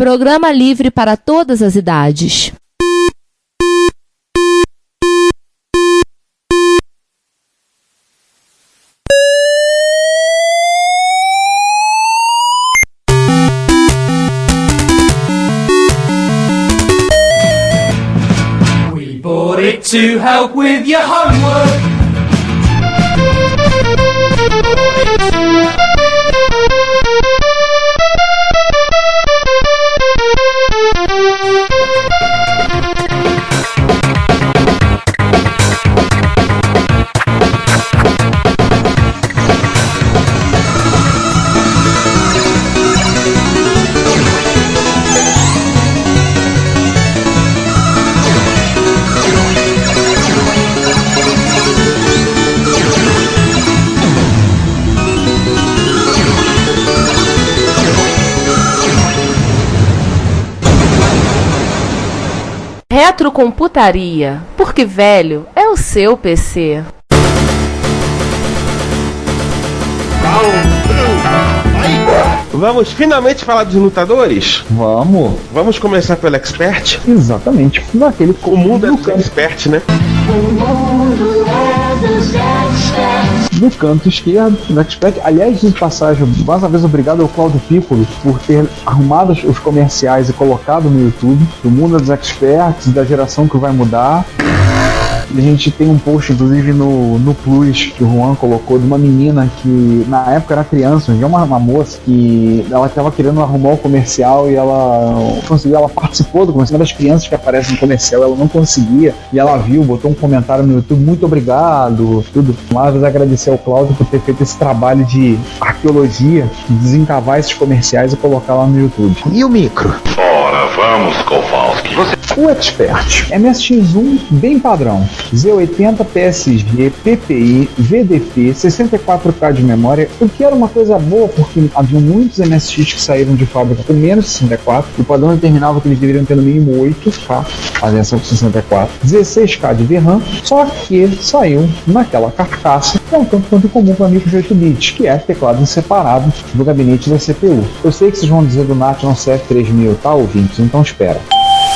Programa livre para todas as idades. We bought it to help with your homework. Retrocomputaria, porque velho é o seu PC. Vamos finalmente falar dos lutadores? Vamos. Vamos começar pelo Expert? Exatamente. Naquele O mundo é do Expert, né? No canto esquerdo, no Expert. Aliás, de passagem, mais uma vez obrigado ao Claudio Piccolo por ter arrumado os comerciais e colocado no YouTube do mundo dos Experts, da geração que vai mudar. A gente tem um post, inclusive, no Plus, que o Juan colocou, de uma menina que, na época, era criança, uma moça, que ela estava querendo arrumar o comercial e ela conseguiu, ela participou do comercial, uma das crianças que aparecem no comercial, ela não conseguia, e ela viu, botou um comentário no YouTube, muito obrigado, tudo. Mas agradecer ao Cláudio por ter feito esse trabalho de arqueologia, de desencavar esses comerciais e colocar lá no YouTube. E o micro? Ora, vamos, Kowalski. O Expert, MSX1 bem padrão, Z80, PSG, PPI, VDP, 64K de memória, o que era uma coisa boa porque havia muitos MSX que saíram de fábrica com menos de 64, o padrão determinava que eles deveriam ter no mínimo 8K, fazendo 64, 16K de VRAM, só que saiu naquela carcaça, que é um tanto quanto comum para micro de 8 bits, que é teclado separado do gabinete da CPU. Eu sei que vocês vão dizer do NAT não CF3000, tá, ouvintes? Então espera.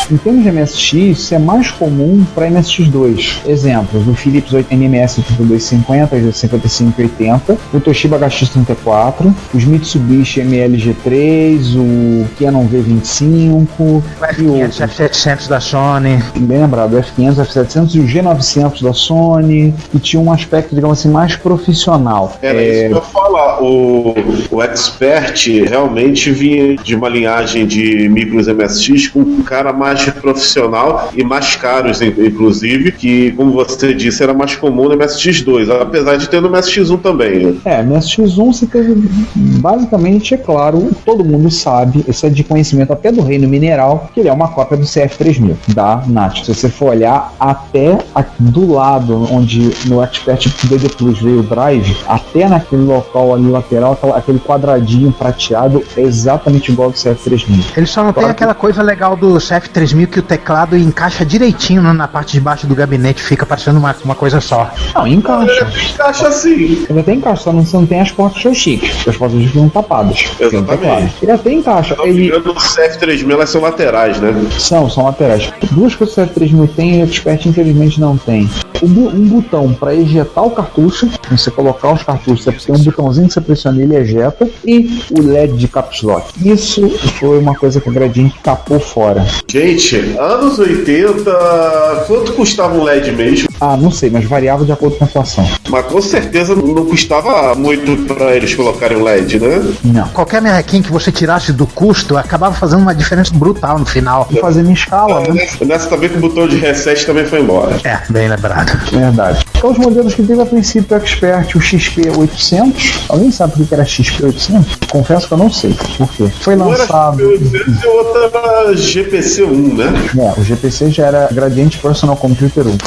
Em termos de MSX, isso é mais comum para MSX2. Exemplos, o Philips MMS 3250, o 5580, o Toshiba HX34, os Mitsubishi MLG3, o Canon V25, o F500, F700 da Sony. Bem lembrado, o F500, F700 e o G900 da Sony, que tinha um aspecto, digamos assim, mais profissional. Era isso que eu ia falar. O Expert realmente vinha de uma linhagem de micros MSX com um cara mais profissional e mais caros, inclusive, que, como você disse, era mais comum no MSX2, apesar de ter no MSX1 também. MSX1 você teve, basicamente, é claro, todo mundo sabe, isso é de conhecimento até do Reino Mineral, que ele é uma cópia do CF3000, da NAT. Se você for olhar até aqui do lado, onde no Expert DD Plus veio o drive, até naquele local ali lateral, aquele quadradinho prateado é exatamente igual ao do CF3000. Ele só não tem aquela coisa legal do CF3000que o teclado encaixa direitinho na parte de baixo do gabinete, fica parecendo uma coisa só. Não, encaixa. Encaixa sim. Ele até encaixa, só não tem as portas joystick. As portas joystick ficam tapadas. Exatamente. Ele até encaixa. No CF3000 elas são laterais, né? São laterais. Duas coisas que o CF3000 tem e o Expert infelizmente não tem. Um botão para ejetar o cartucho, você colocar os cartuchos, você tem um botãozinho que você pressiona e ele ejeta, e o LED de caps lock. Isso foi uma coisa que a Gradiente capou fora. Gente, anos 80, quanto custava um LED mesmo? Não sei, mas variava de acordo com a inflação. Mas com certeza não custava muito para eles colocarem um LED, né? Não. Qualquer merrequinho que você tirasse do custo acabava fazendo uma diferença brutal no final. E fazendo em escala, né? Nessa também que o botão de reset também foi embora. É, bem lembrado. Verdade. Então os modelos que teve a princípio o Expert, o XP800, alguém sabe por que era XP800? Confesso que eu não sei por quê. Foi lançado... Uma era XP800 e outra era GPC1, né? O GPC já era Gradiente Personal Computer 1.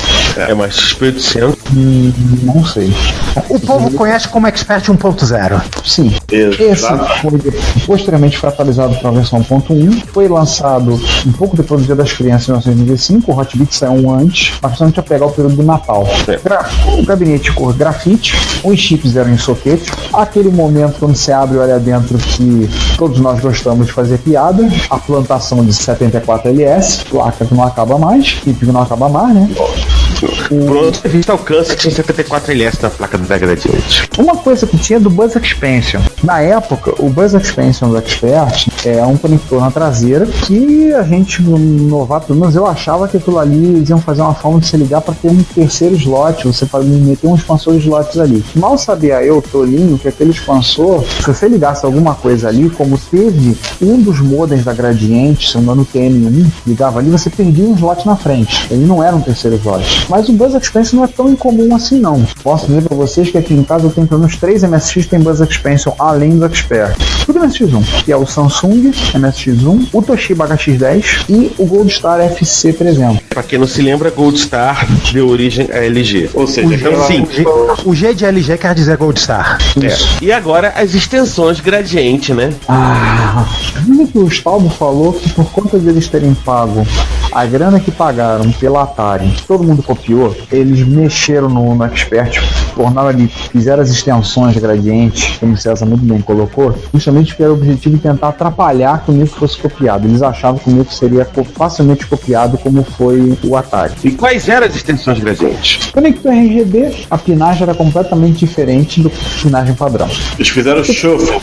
Mas XP800 Não sei. O povo conhece como Expert 1.0. Sim. Exato. Esse posteriormente foi atualizado para a versão 1.1. Foi lançado um pouco depois do Dia das Crianças em 1995. O Hotbit saiu um antes, mas principalmente a pegar o período do Natal. O gabinete cor grafite, os chips eram em soquete. Aquele momento quando você abre e olha dentro que todos nós gostamos de fazer piada. A plantação de 74LS, placa que não acaba mais, chip que não acaba mais, né? Pronto, a gente alcança que tinha 74LS na placa do década de 80. Uma coisa que tinha do Buzz Expansion. Na época, o Buzz Expansion do Expert é um conector na traseira que a gente, novato, pelo menos eu achava que aquilo ali eles iam fazer uma forma de se ligar para ter um terceiro slot, você pode meter um expansor de slots ali. Mal sabia eu, tolinho, que aquele expansor, se você ligasse alguma coisa ali, como teve um dos modems da Gradiente, se não me engano, o TM1, ligava ali, você perdia um slot na frente. Ele não era um terceiro slot. Mas o Buzz Expansion não é tão incomum assim, não. Posso dizer para vocês que aqui em casa eu tenho pelo menos 3 MSX que tem Buzz Expansion além do Expert. Tudo MSX1, que é o Samsung MSX1, o Toshiba HX10 e o Goldstar FC300. Pra quem não se lembra, Goldstar deu origem a LG. Ou seja, Então, sim. O G de LG quer dizer Goldstar. E agora as extensões Gradiente, né? Lembra que o Stalbo falou que por conta de eles terem pago a grana que pagaram pela Atari, todo mundo copiou, eles mexeram no Expert, tornaram ali, fizeram as extensões Gradiente, como o César muito bem colocou, justamente porque era o objetivo de tentar atrapalhar que o micro fosse copiado. Eles achavam que o micro seria facilmente copiado como foi o Atari. E quais eram as extensões Gradiente? Conector RGB, a pinagem era completamente diferente do pinagem padrão. Eles fizeram shuffle.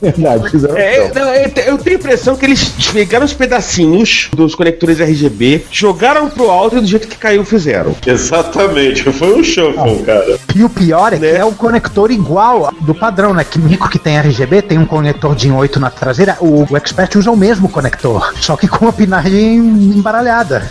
Verdade, fizeram Eu tenho a impressão que eles pegaram os pedacinhos dos conectores RGB, jogaram pro alto e do jeito que caiu fizeram. Exatamente, foi um shuffle, cara. E o pior é que é o conector igual do padrão, né? Que micro que tem RGB tem um conector DIN 8 na traseira, o Expert usa o mesmo conector, só que com a pinagem embaralhada.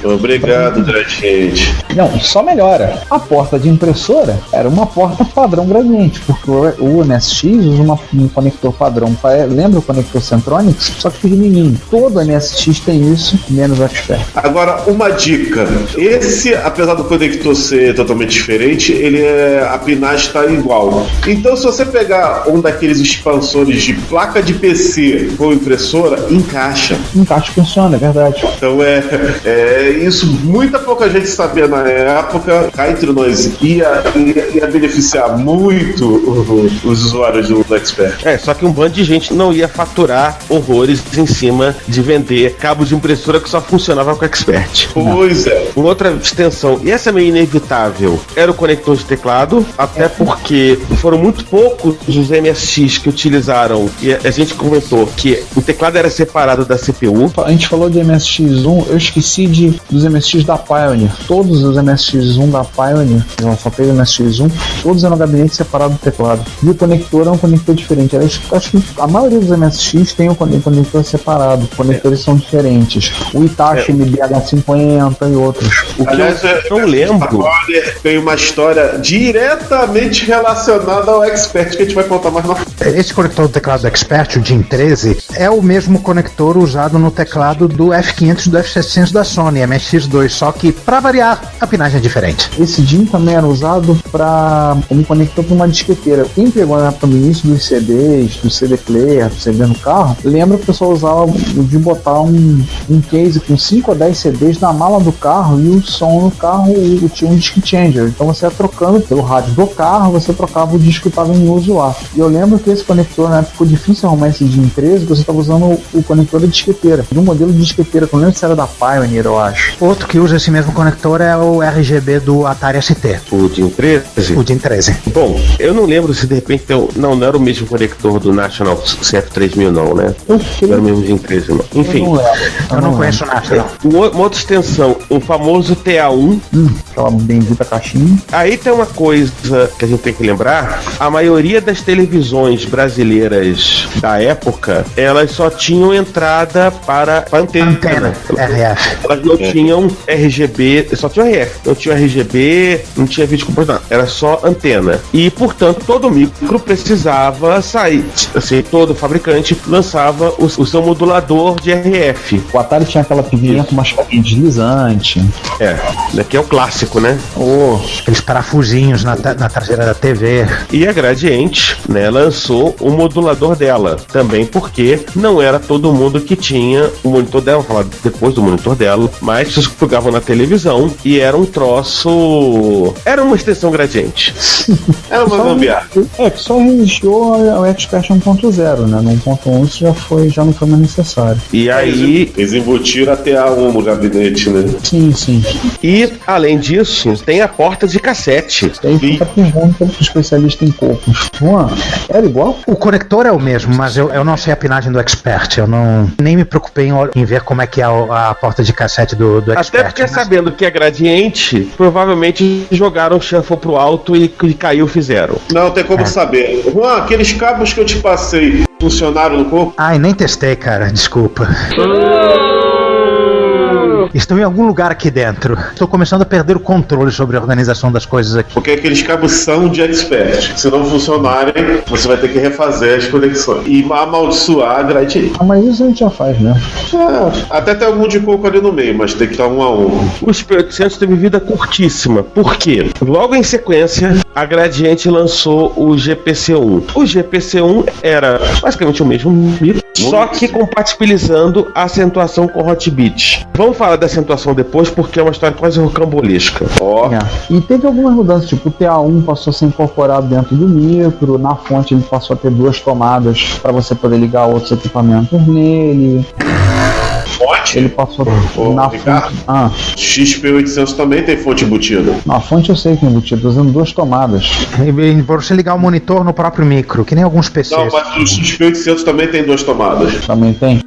Obrigado, Gradiente. Não, só melhora. A porta de impressora era uma porta padrão Gradiente, porque o MSX usa um conector padrão. Lembra o conector Centronics? Só que pequenininho. Todo MSX tem isso, menos o Expert. Agora, uma dica. Esse, apesar do conector ser totalmente diferente, a pinagem está igual. Então, se você pegar um daqueles expansores de placa de PC com impressora, encaixa. Encaixa funciona, é verdade. Então, isso muita pouca gente sabia na época. Cá entre nós ia beneficiar muito os usuários do Expert. Só que um bando de gente não ia faturar horrores em cima de vender cabos de impressora que só funcionava com Expert. Pois é. Uma outra extensão, e essa é meio inevitável, era o conector de teclado, até porque foram muito poucos os MSX que utilizaram, e a gente comentou que o teclado era separado da CPU. A gente falou de MSX1, eu esqueci dos MSX da Pioneer. Todos os MSX1 da Pioneer, ela só teve MSX1, todos eram gabinete separado do teclado. E o conector é um conector diferente. Acho que a maioria dos MSX tem um conector separado, os conectores são diferentes. O Hitachi MBH50 e outros. Aliás, eu não lembro. Tem uma história diretamente relacionada ao Expert que a gente vai contar mais na frente. Esse conector do teclado do Expert, o DIN 13, é o mesmo conector usado no teclado do F500 e do F700 da Sony, MSX2, só que, pra variar, a pinagem é diferente. Esse DIN também era usado como conector para uma disqueteira. Quem pegou na época do início dos CDs, do CD player, do CD no carro, lembra que o pessoal usava de botar um case com 5 ou 10 CDs na mala do carro e o som no carro tinha um disc changer. Então você ia trocando pelo rádio do carro, você trocava o disco que estava em uso lá. E eu lembro que esse conector, na época, ficou difícil arrumar esse DIN 13, porque você estava usando o conector de disqueteira. De um modelo de disqueteira, que eu não lembro se era da Pioneer, eu acho. Outro que usa esse mesmo conector é o RGB do Atari ST. O DIN 13? O DIN 13. Bom, eu não lembro se de repente não era o mesmo conector do National CF3000 não, né? Não era o mesmo DIN 13 não. Enfim. Eu não conheço o National. Uma outra extensão, o famoso TA1. Aquela bendita caixinha. Aí tem uma coisa que a gente tem que lembrar, a maioria das televisões brasileiras da época, elas só tinham entrada para antena. RF. Elas não tinham RGB, só tinham RF. Não tinha RGB, não tinha vídeo compositor, era só antena. E, portanto, todo micro precisava sair, assim, todo fabricante lançava o seu modulador de RF. O Atari tinha aquela pininha com uma chavinha deslizante. Que é o clássico, né? Aqueles parafusinhos na traseira da TV. E a Gradiente, né, lançou o modulador dela, também porque não era todo mundo que tinha o monitor dela, vou falar depois do monitor dela, mas vocês plugavam na televisão e era um troço... Era uma extensão Gradiente. Era uma gambiarra. Que só resistiu ao Expert 1.0, né? No 1.1 isso já não foi mais necessário. E aí... Eles embutiram a TA1 no gabinete, né? Sim. E, além disso, tem a porta de cassete. Aí fica perguntando pro especialista em cocos. Juan, era igual? O conector é o mesmo, mas eu não sei a pinagem do Expert. Eu nem me preocupei em ver como é que é a porta de cassete do Expert. Até porque, sabendo que é Gradiente, provavelmente jogaram o shuffle pro alto e caiu, fizeram. Não tem como saber. Juan, aqueles cabos que eu te passei funcionaram no corpo? Ai, nem testei, cara. Desculpa. Estão em algum lugar aqui dentro. Estou começando a perder o controle sobre a organização das coisas aqui. Porque aqueles cabos são de Expert. Se não funcionarem, você vai ter que refazer as conexões. E amaldiçoar a Gradiente. Mas isso a gente já faz, né? Até tem algum de coco ali no meio, mas tem que estar um a um. O SP800 teve vida curtíssima. Por quê? Logo em sequência, a Gradiente lançou o GPC-1. O GPC-1 era basicamente o mesmo micro, só que compatibilizando a acentuação com Hot Beat. Vamos falar da acentuação depois, porque é uma história quase rocambolesca. E teve algumas mudanças, tipo o TA1 passou a ser incorporado dentro do micro, na fonte ele passou a ter 2 tomadas para você poder ligar outros equipamentos nele. Fonte? Ele passou na fonte. XP800 também tem fonte embutida. Na fonte eu sei que é embutida, tô usando 2 tomadas. E pra você ligar o monitor no próprio micro, que nem alguns PCs. Não, mas o XP800 também tem 2 tomadas. Também tem?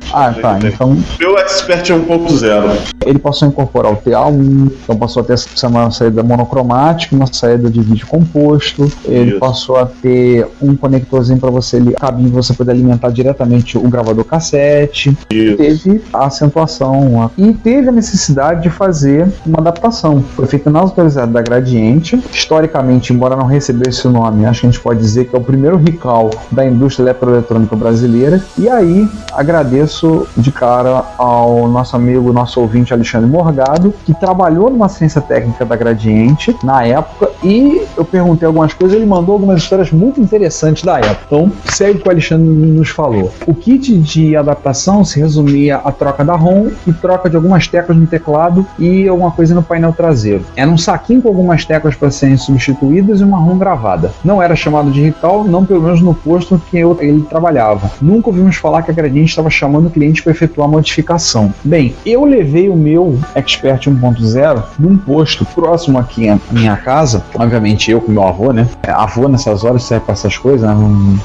Então... Meu Expert é 1.0. Ele passou a incorporar o TA1, então passou a ter uma saída monocromática, uma saída de vídeo composto. Ele passou a ter um conectorzinho para você, cabinho pra você poder alimentar diretamente o gravador cassete. Teve a acentuação e teve a necessidade de fazer uma adaptação. Foi feita na autorizada da Gradiente. Historicamente, embora não recebesse o nome, acho que a gente pode dizer que é o primeiro recall da indústria eletroeletrônica brasileira. E aí, agradeço de cara ao nosso amigo, nosso ouvinte Alexandre Morgado, que trabalhou numa assistência técnica da Gradiente na época, e eu perguntei algumas coisas, ele mandou algumas histórias muito interessantes da época. Então, segue o que o Alexandre nos falou. O kit de adaptação se resumia a troca da ROM e troca de algumas teclas no teclado e alguma coisa no painel traseiro. Era um saquinho com algumas teclas para serem substituídas e uma ROM gravada. Não era chamado de recall, não pelo menos no posto que ele trabalhava. Nunca ouvimos falar que a Gradiente estava chamando o cliente para efetuar a modificação. Bem, eu levei o meu Expert 1.0 num posto próximo aqui à minha casa. Obviamente eu com meu avô, né? Avô nessas horas serve para essas coisas, né?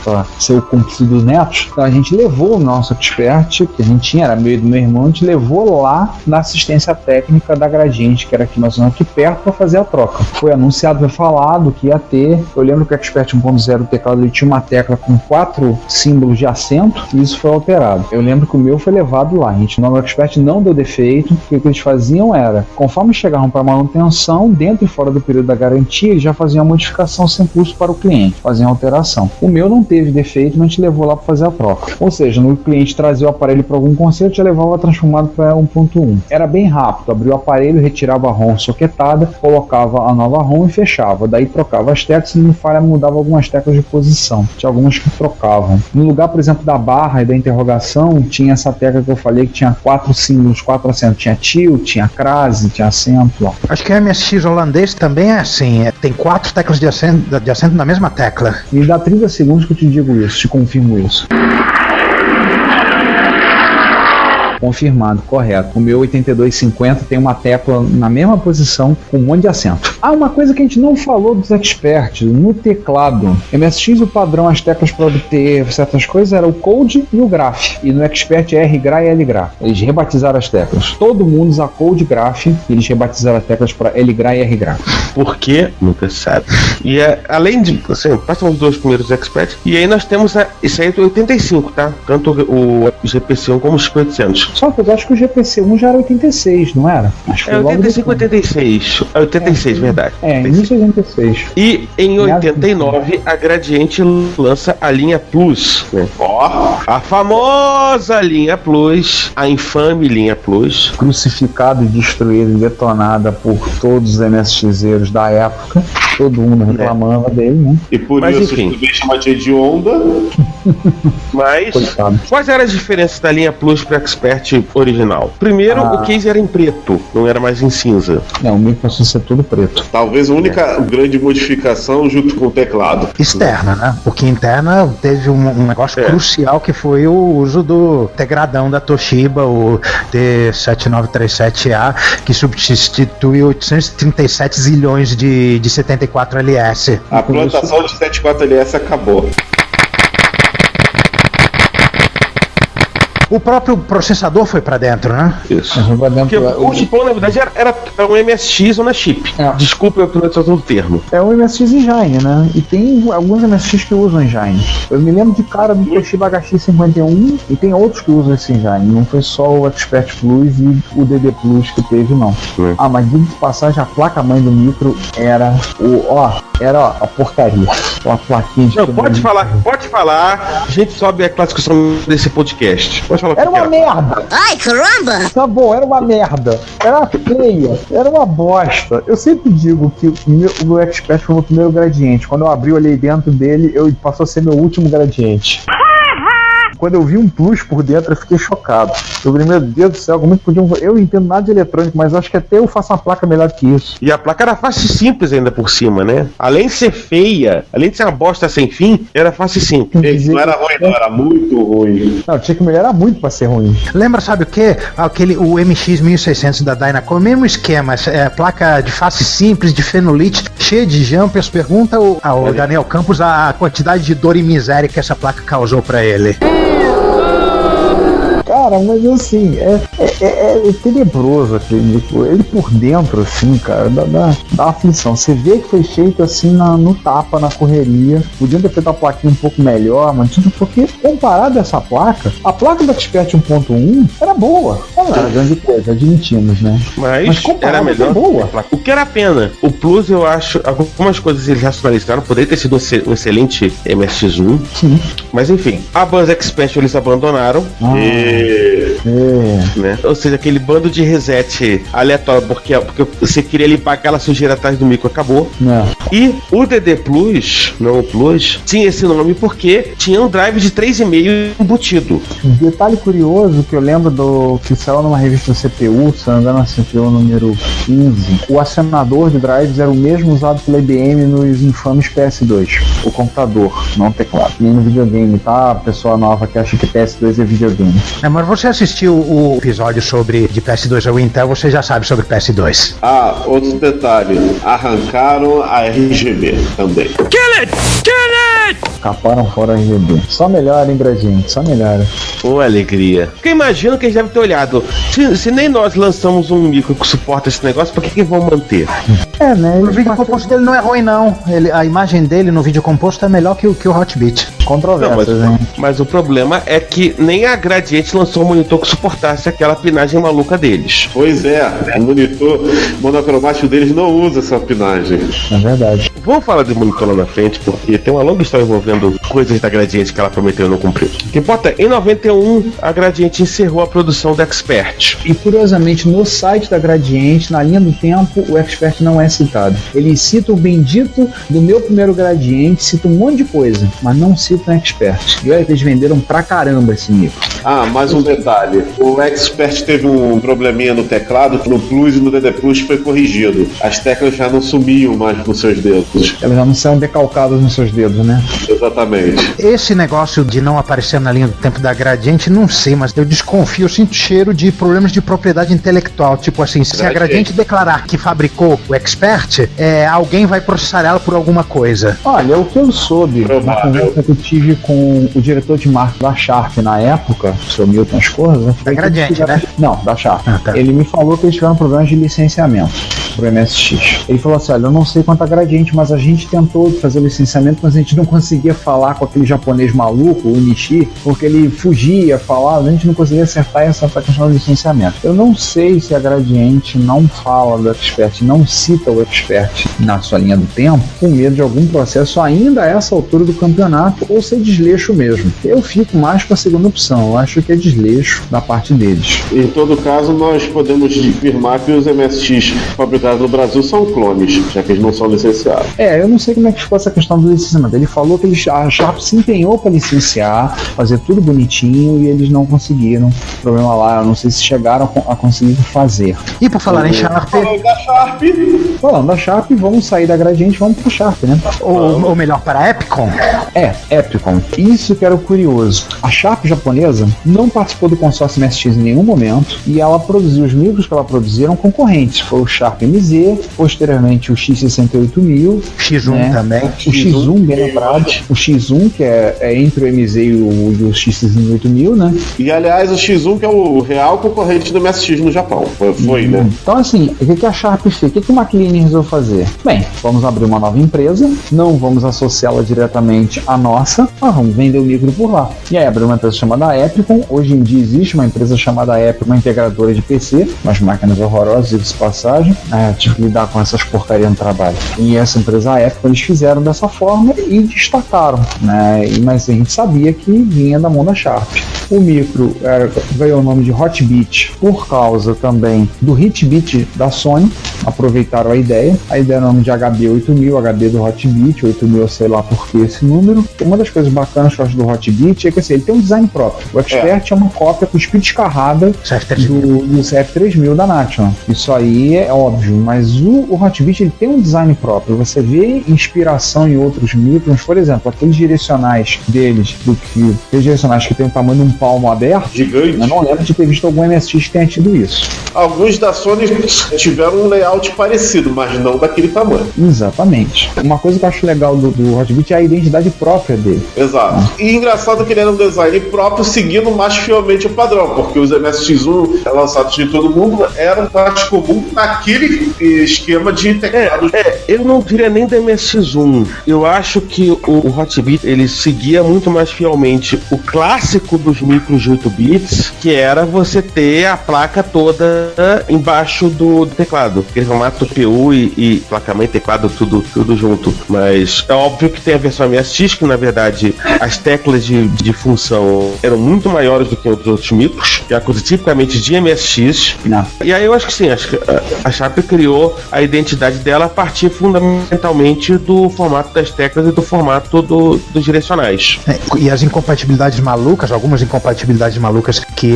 Para ser o cúmplice dos netos. Então a gente levou o nosso Expert, que a gente tinha, era meio do meu irmão, a gente levou lá na assistência técnica da Gradiente, que era aqui mais ou menos aqui perto, para fazer a troca. Foi anunciado, foi falado que ia ter. Eu lembro que o Expert 1.0, o teclado, ele tinha uma tecla com 4 símbolos de acento, e isso foi alterado. Eu lembro que o meu foi levado lá. A gente, no Expert não deu defeito, porque o que eles faziam era, conforme chegavam para manutenção, dentro e fora do período da garantia, eles já faziam a modificação sem custo para o cliente, faziam a alteração. O meu não teve defeito, mas a gente levou lá para fazer a troca. Ou seja, no cliente trazia o aparelho para algum conserto, já levava transformado para 1.1. Era bem rápido, abria o aparelho, retirava a ROM soquetada, colocava a nova ROM e fechava. Daí trocava as teclas e no falha mudava algumas teclas de posição. Tinha algumas que trocavam. No lugar, por exemplo, da barra e da interrogação, tinha essa tecla que eu falei que tinha 4 símbolos, 4 acentos. Tinha tilt, tinha crase, tinha acento. Ó. Acho que o MSX holandês também é assim, tem 4 teclas de acento na mesma tecla. Me dá 30 segundos que eu te digo isso, te confirmo isso. Confirmado, correto. O meu 8250 tem uma tecla na mesma posição com um monte de acento. Uma coisa que a gente não falou dos experts, no teclado MSX, o padrão, as teclas para obter certas coisas era o Code e o Graph, e no Expert é R-Gra e L-Gra. Eles rebatizaram as teclas. Todo mundo usa Code e Graph, e eles rebatizaram as teclas para L-Gra e R-Gra. Por quê? Nunca sabe. E além de, assim, passam os 2 primeiros experts, e aí nós temos isso aí do 85, tá? Tanto o GPC-1 como o XP800. Só que eu acho que o GPC-1 já era 86, não era? Acho que É 85, 86. É 86, verdade. É, início de 86. E em 89 a Gradiente lança a linha Plus, né? Ó, A famosa linha Plus, a infame linha Plus. Crucificada e destruída e detonada por todos os MSXeiros da época. Todo mundo reclamava dele, né? e por Mas, isso enfim. também chama de onda. Mas Coitado. quais eram as diferenças da linha Plus para Expert original? Primeiro, o case era em preto, não era mais em cinza. Não, o micro passou a ser tudo preto. Talvez a única grande modificação junto com o teclado. Externa, né? Porque interna teve um negócio crucial que foi o uso do tegradão da Toshiba, o D7937A, que substitui 837 zilhões de 74 LS. A plantação de 74LS acabou. O próprio processador foi pra dentro, né? Isso. Mas lá Porque dentro, o chipão, na verdade, era um MSX ou na chip. É. Desculpa a utilização do termo. é o MSX Engine, né? E tem alguns MSX que usam Engine. Eu me lembro de cara do Toshiba HX51 e tem outros que usam esse Engine. Não foi só o Expert Plus e o DD Plus que teve, não. Ah, mas digo de passagem, a placa-mãe do micro era a porcaria. Uma plaquinha de Não, pode falar. A gente sobe a classificação desse podcast. Pode falar o que Era uma era. merda! Ai, caramba! Tá bom, era uma merda. Era feia. Era uma bosta. Eu sempre digo que o meu Expert foi o meu primeiro gradiente. Quando eu abri, eu olhei dentro dele, passou a ser meu último gradiente. Quando eu vi um Plus por dentro, eu fiquei chocado. Eu falei, meu Deus do céu, como é que podiam... Eu não entendo nada de eletrônico, mas acho que até eu faço uma placa melhor que isso. E a placa era fácil e simples ainda por cima, né? Além de ser feia, além de ser uma bosta sem fim, era fácil e simples. Gente, não era ruim, não, era muito ruim. Não, tinha que melhorar muito pra ser ruim. Lembra, sabe o que? O MX 1600 da Dynacon, mesmo esquema, placa de face simples, de fenolite, cheia de jumpers. Pergunta ao Daniel Campos a quantidade de dor e miséria que essa placa causou pra ele. Cara, mas assim, é tenebroso aquele. Ele por dentro, assim, cara, dá aflição. Você vê que foi feito assim no tapa, na correria. Podiam ter feito a plaquinha um pouco melhor, mas tudo porque, comparado a essa placa, a placa do Expert 1.1 era boa. Não era grande coisa, admitimos, né? Mas era melhor. Boa. O que era pena. O Plus, eu acho, algumas coisas eles racionalizaram. Poderia ter sido um excelente MSX1. Sim. Mas enfim, a Buzz Expert eles abandonaram. Né? Ou seja, aquele bando de reset aleatório, porque você queria limpar aquela sujeira atrás do micro, acabou. E o DD Plus, não o Plus, tinha esse nome porque tinha um drive de 3,5 embutido. Detalhe curioso que eu lembro do que saiu numa revista CPU, se não me engano, na CPU número 15, o acionador de drives era o mesmo usado pela IBM nos infames PS2, o computador, não o teclado. Nem no videogame, tá? A pessoa nova que acha que PS2 é videogame. Mas você assistiu o episódio de PS2 ou Intel, você já sabe sobre PS2. Ah, outro detalhe, arrancaram a RGB também. Caparam fora a RGB. Só melhora, hein, Gradiente? Só melhora. Ô, alegria. Porque eu imagino que eles devem ter olhado. Se nem nós lançamos um micro que suporta esse negócio, por que vão manter? É, né? O vídeo composto dele não é ruim, não. A imagem dele no vídeo composto é melhor que o Hotbit. Controvérsias, hein? Mas o problema é que nem a Gradiente lançou um monitor que suportasse aquela pinagem maluca deles. Pois é, o monitor monocromático deles não usa essa pinagem. É verdade. Vamos falar de monitor lá na frente, porque tem uma longa história envolvendo coisas da Gradiente que ela prometeu e não cumpriu. O que importa é, em 91, a Gradiente encerrou a produção do Expert. E curiosamente, no site da Gradiente, na linha do tempo, o Expert não é citado. Ele cita o bendito do meu primeiro Gradiente, cita um monte de coisa, mas não cita o Expert. E olha que eles venderam pra caramba esse micro. Ah, mais um detalhe. O Expert teve um probleminha no teclado, que no Plus e no DD Plus foi corrigido. As teclas já não sumiam mais nos seus dedos. Elas já não são decalcadas nos seus dedos, né? Exatamente. Esse negócio de não aparecer na linha do tempo da Gradiente, não sei, mas eu desconfio, eu sinto cheiro de problemas de propriedade intelectual. Tipo assim, se a Gradiente declarar que fabricou o Expert, alguém vai processar ela por alguma coisa. Olha, o que eu soube na conversa que eu tive com o diretor de marketing da Sharp na época, o seu Milton Escorza. Da Gradiente, né? Não, da Sharp. Tá. Ele me falou que eles tiveram problemas de licenciamento pro MSX. Ele falou assim, olha, eu não sei quanto a Gradiente, mas a gente tentou fazer o licenciamento, mas a gente não conseguia falar com aquele japonês maluco, o Nishi, porque ele fugia, falava, a gente não conseguia acertar essa questão do licenciamento. Eu não sei se a Gradiente não fala do Expert, não cita o Expert na sua linha do tempo, com medo de algum processo ainda a essa altura do campeonato, ou ser desleixo mesmo. Eu fico mais com a segunda opção, eu acho que é desleixo da parte deles. Em todo caso, nós podemos afirmar que os MSX fabricados no Brasil são clones, já que eles não são licenciados. Eu não sei como é que ficou essa questão do licenciamento. Ele falou que a Sharp se empenhou para licenciar, fazer tudo bonitinho e eles não conseguiram. O problema lá, eu não sei se chegaram a conseguir fazer. E por falar em Sharp... Falando da Sharp, vamos sair da Gradiente, vamos para Sharp, né? Ou melhor, para a Epicon? Epicon. Isso que era o curioso. A Sharp japonesa não participou do consórcio MSX em nenhum momento e ela produziu os micros que ela produzia eram concorrentes. Foi o Sharp MZ, posteriormente o X68000. X1 né? também. O X1, bem lembrado. O X1, que é entre o MZ e o X68000, né? E aliás, o X1 que é o real concorrente do MSX no Japão. Foi, né? Então assim, o que a Sharp fez? O que o McLean resolveu fazer? Bem, vamos abrir uma nova empresa, não vamos associá-la diretamente à nossa, mas vamos vender o micro por lá. E aí abriu uma empresa chamada Epicon. Hoje em dia existe uma empresa chamada Epicon, uma integradora de PC, umas máquinas horrorosas, de passagem. Tive que lidar com essas porcarias no trabalho. E essa empresa Epicon, eles fizeram dessa forma e destacaram, né? Mas a gente sabia que vinha da mão da Sharp. O micro ganhou o nome de Hotbit por causa também do Hitbit da Sony. Aproveitaram a ideia era o nome de HB8000, HB do Hotbit, 8000 eu sei lá por que esse número. Uma das coisas bacanas que eu acho do Hotbit é que assim, ele tem um design próprio. O Expert é uma cópia com espírito descarrada do CF3000 da National. Isso aí é óbvio, mas o Hotbit ele tem um design próprio. Você vê inspiração em outros micros, por exemplo, aqueles direcionais deles, aqueles direcionais que tem o tamanho de um palmo aberto. Gigante. Eu não lembro de ter visto algum MSX que tenha tido isso. Alguns da Sony tiveram um layout parecido, mas não daquele tamanho. Exatamente. Uma coisa que eu acho legal do Hotbit é a identidade própria dele. Exato. E engraçado que ele era um design próprio, seguindo mais fielmente o padrão, porque os MSX1 lançados de todo mundo eram mais comum naquele esquema de teclado. Eu não diria nem do MSX1. Eu acho que o Hotbit ele seguia muito mais fielmente o clássico dos micros de 8 bits, que era você ter a placa toda embaixo do teclado. Aquele formato PU e placa-mãe, teclado, tudo junto. Mas é óbvio que tem a versão MSX, que na verdade as teclas de função eram muito maiores do que outros micros, que é a coisa tipicamente de MSX. Não. E aí eu acho que sim, acho que a Sharp criou a identidade dela a partir fundamentalmente do formato das teclas e do formato dos direcionais. E as incompatibilidades malucas, algumas incompatibilidades malucas que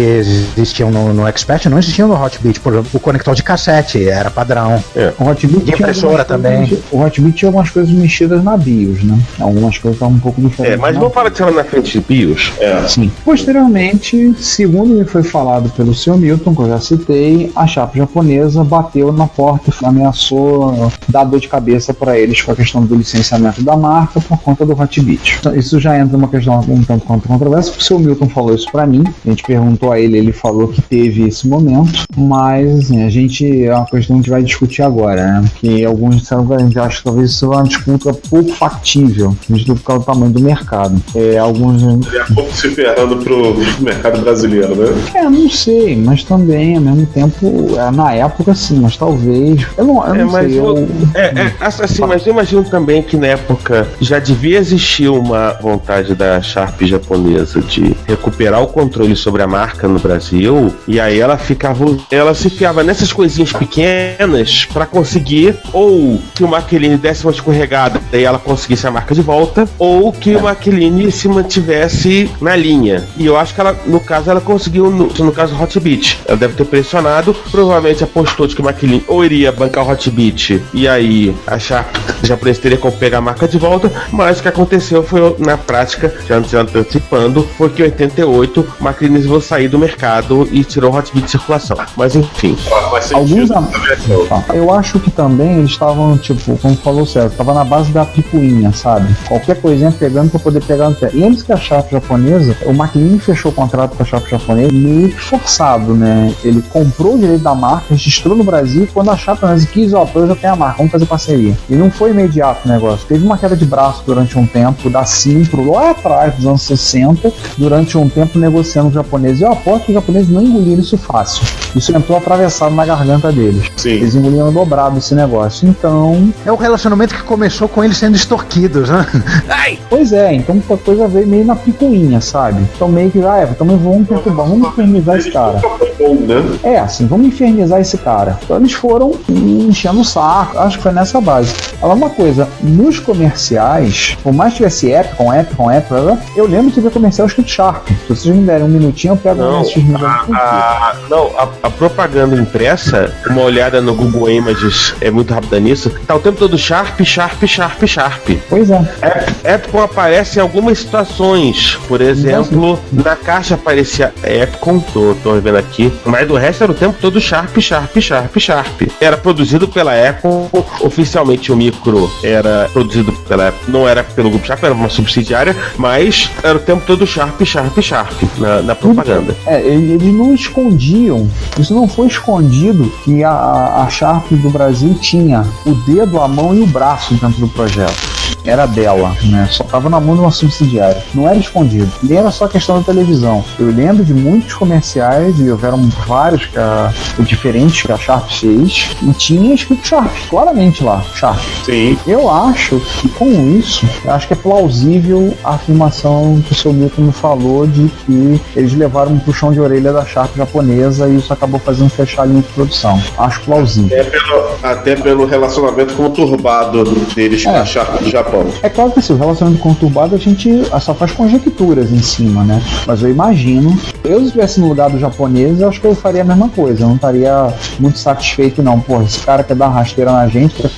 existiam no Expert não existiam no Hotbit. Por exemplo, o conector de cassete era padrão. O Hotbit de impressora também. O Hotbit tinha algumas coisas mexidas na BIOS, né? Algumas coisas estavam um pouco diferentes. Mas não para de ser na frente de BIOS. Sim. Posteriormente, segundo me foi falado pelo Sr. Milton, que eu já citei, a Sharp japonesa bateu na porta e ameaçou dar dor de cabeça para eles com a questão do licenciamento da marca por conta do Hotbit. Então, isso já entra numa questão um tanto quanto controversa, porque o Sr. Milton falou isso para mim, a gente perguntou a ele falou que teve esse momento, mas assim, é uma questão que a gente vai discutir agora, né? Que alguns disseram que a gente acha que talvez isso é uma disputa pouco factível, visto por causa do tamanho do mercado. Alguns... Daqui a pouco se ferrando pro mercado brasileiro, né? Não sei, mas também, ao mesmo tempo, na época sim, mas talvez... Eu não sei. Mas eu imagino também que na época já devia existir uma vontade da Sharp japonesa de recuperar o controle sobre a marca no Brasil, e aí ela se fiava nessas coisinhas pequenas pra conseguir ou que o McLean desse uma escorregada e ela conseguisse a marca de volta, ou que o McLean se mantivesse na linha. E eu acho que ela, no caso, ela conseguiu, no caso do Hotbit. Ela deve ter pressionado, provavelmente apostou de que o McLean ou iria bancar o Hotbit e aí a Sharp já teria como pegar a marca de volta, mas o que aconteceu foi, na prática, já antecipando, foi que em 88 o McLean resolveu sair do mercado e tirou o Hotbit de circulação. Mas enfim. Alguns eu acho que também eles estavam, tipo, como falou o César, estava na base da picuinha, sabe? Qualquer coisinha pegando pegando pra poder pegar no pé. Lembre-se que a Sharp japonesa, o McLean fechou o contrato com a Sharp japonesa meio que forçado, né? Ele comprou o direito da marca, registrou no Brasil, e quando a Sharp japonesa quis, ó, eu já tenho a marca, vamos fazer parceria. E não foi imediato o negócio. Teve uma queda de braço durante um tempo, da Simpro, lá atrás dos anos 60, durante um tempo negociando com os japoneses. Eu aposto que os japoneses não engoliram isso fácil. Isso entrou atravessado na garganta deles. Sim. Eles engoliram dobrado esse negócio. Então... É o relacionamento que começou com eles sendo extorquidos, né? Ai! Pois é, então muita coisa veio meio na picuinha, sabe? Então meio que, também vamos perturbar, vamos infernizar esse cara. É, assim, vamos infernizar esse cara. Então eles foram enchendo o saco, acho que foi nessa base. Agora uma coisa, nos comerciais, por mais que tivesse Epicon, eu lembro de ver comercial escrito Sharp. Se vocês me derem um minutinho, eu pego a propaganda impressa, uma olhada no Google Images é muito rápida nisso, tá o tempo todo Sharp. Pois é. Epicon aparece em algumas situações, por exemplo, na caixa aparecia Epicon, tô vendo aqui, mas do resto era o tempo todo Sharp. Era produzido pela Epicon, oficialmente o micro era produzido não era pelo grupo Sharp, era uma subsidiária, mas era o tempo todo Sharp na propaganda. Eles não escondiam, isso não foi escondido que a Sharp do Brasil tinha o dedo, a mão e o braço dentro do projeto. Era dela, né? Só tava na mão de uma subsidiária. Não era escondido. Nem era só questão da televisão. Eu lembro de muitos comerciais, e houveram vários diferentes que a Sharp fez, e tinha escrito Sharp, claramente lá, Sharp. Sim. Eu acho que com isso, é plausível a afirmação que o seu Milton me falou de que eles levaram um puxão de orelha da Sharp japonesa e isso acabou fazendo fechar a linha de produção. Acho plausível. Até pelo relacionamento conturbado deles com a Sharp do Japão. É claro que assim, o relacionamento conturbado a gente só faz conjecturas em cima, né? Mas eu imagino, se estivesse no lugar do japonês, eu acho que eu faria a mesma coisa. Eu não estaria muito satisfeito, não. Pô, esse cara quer dar rasteira na gente, quer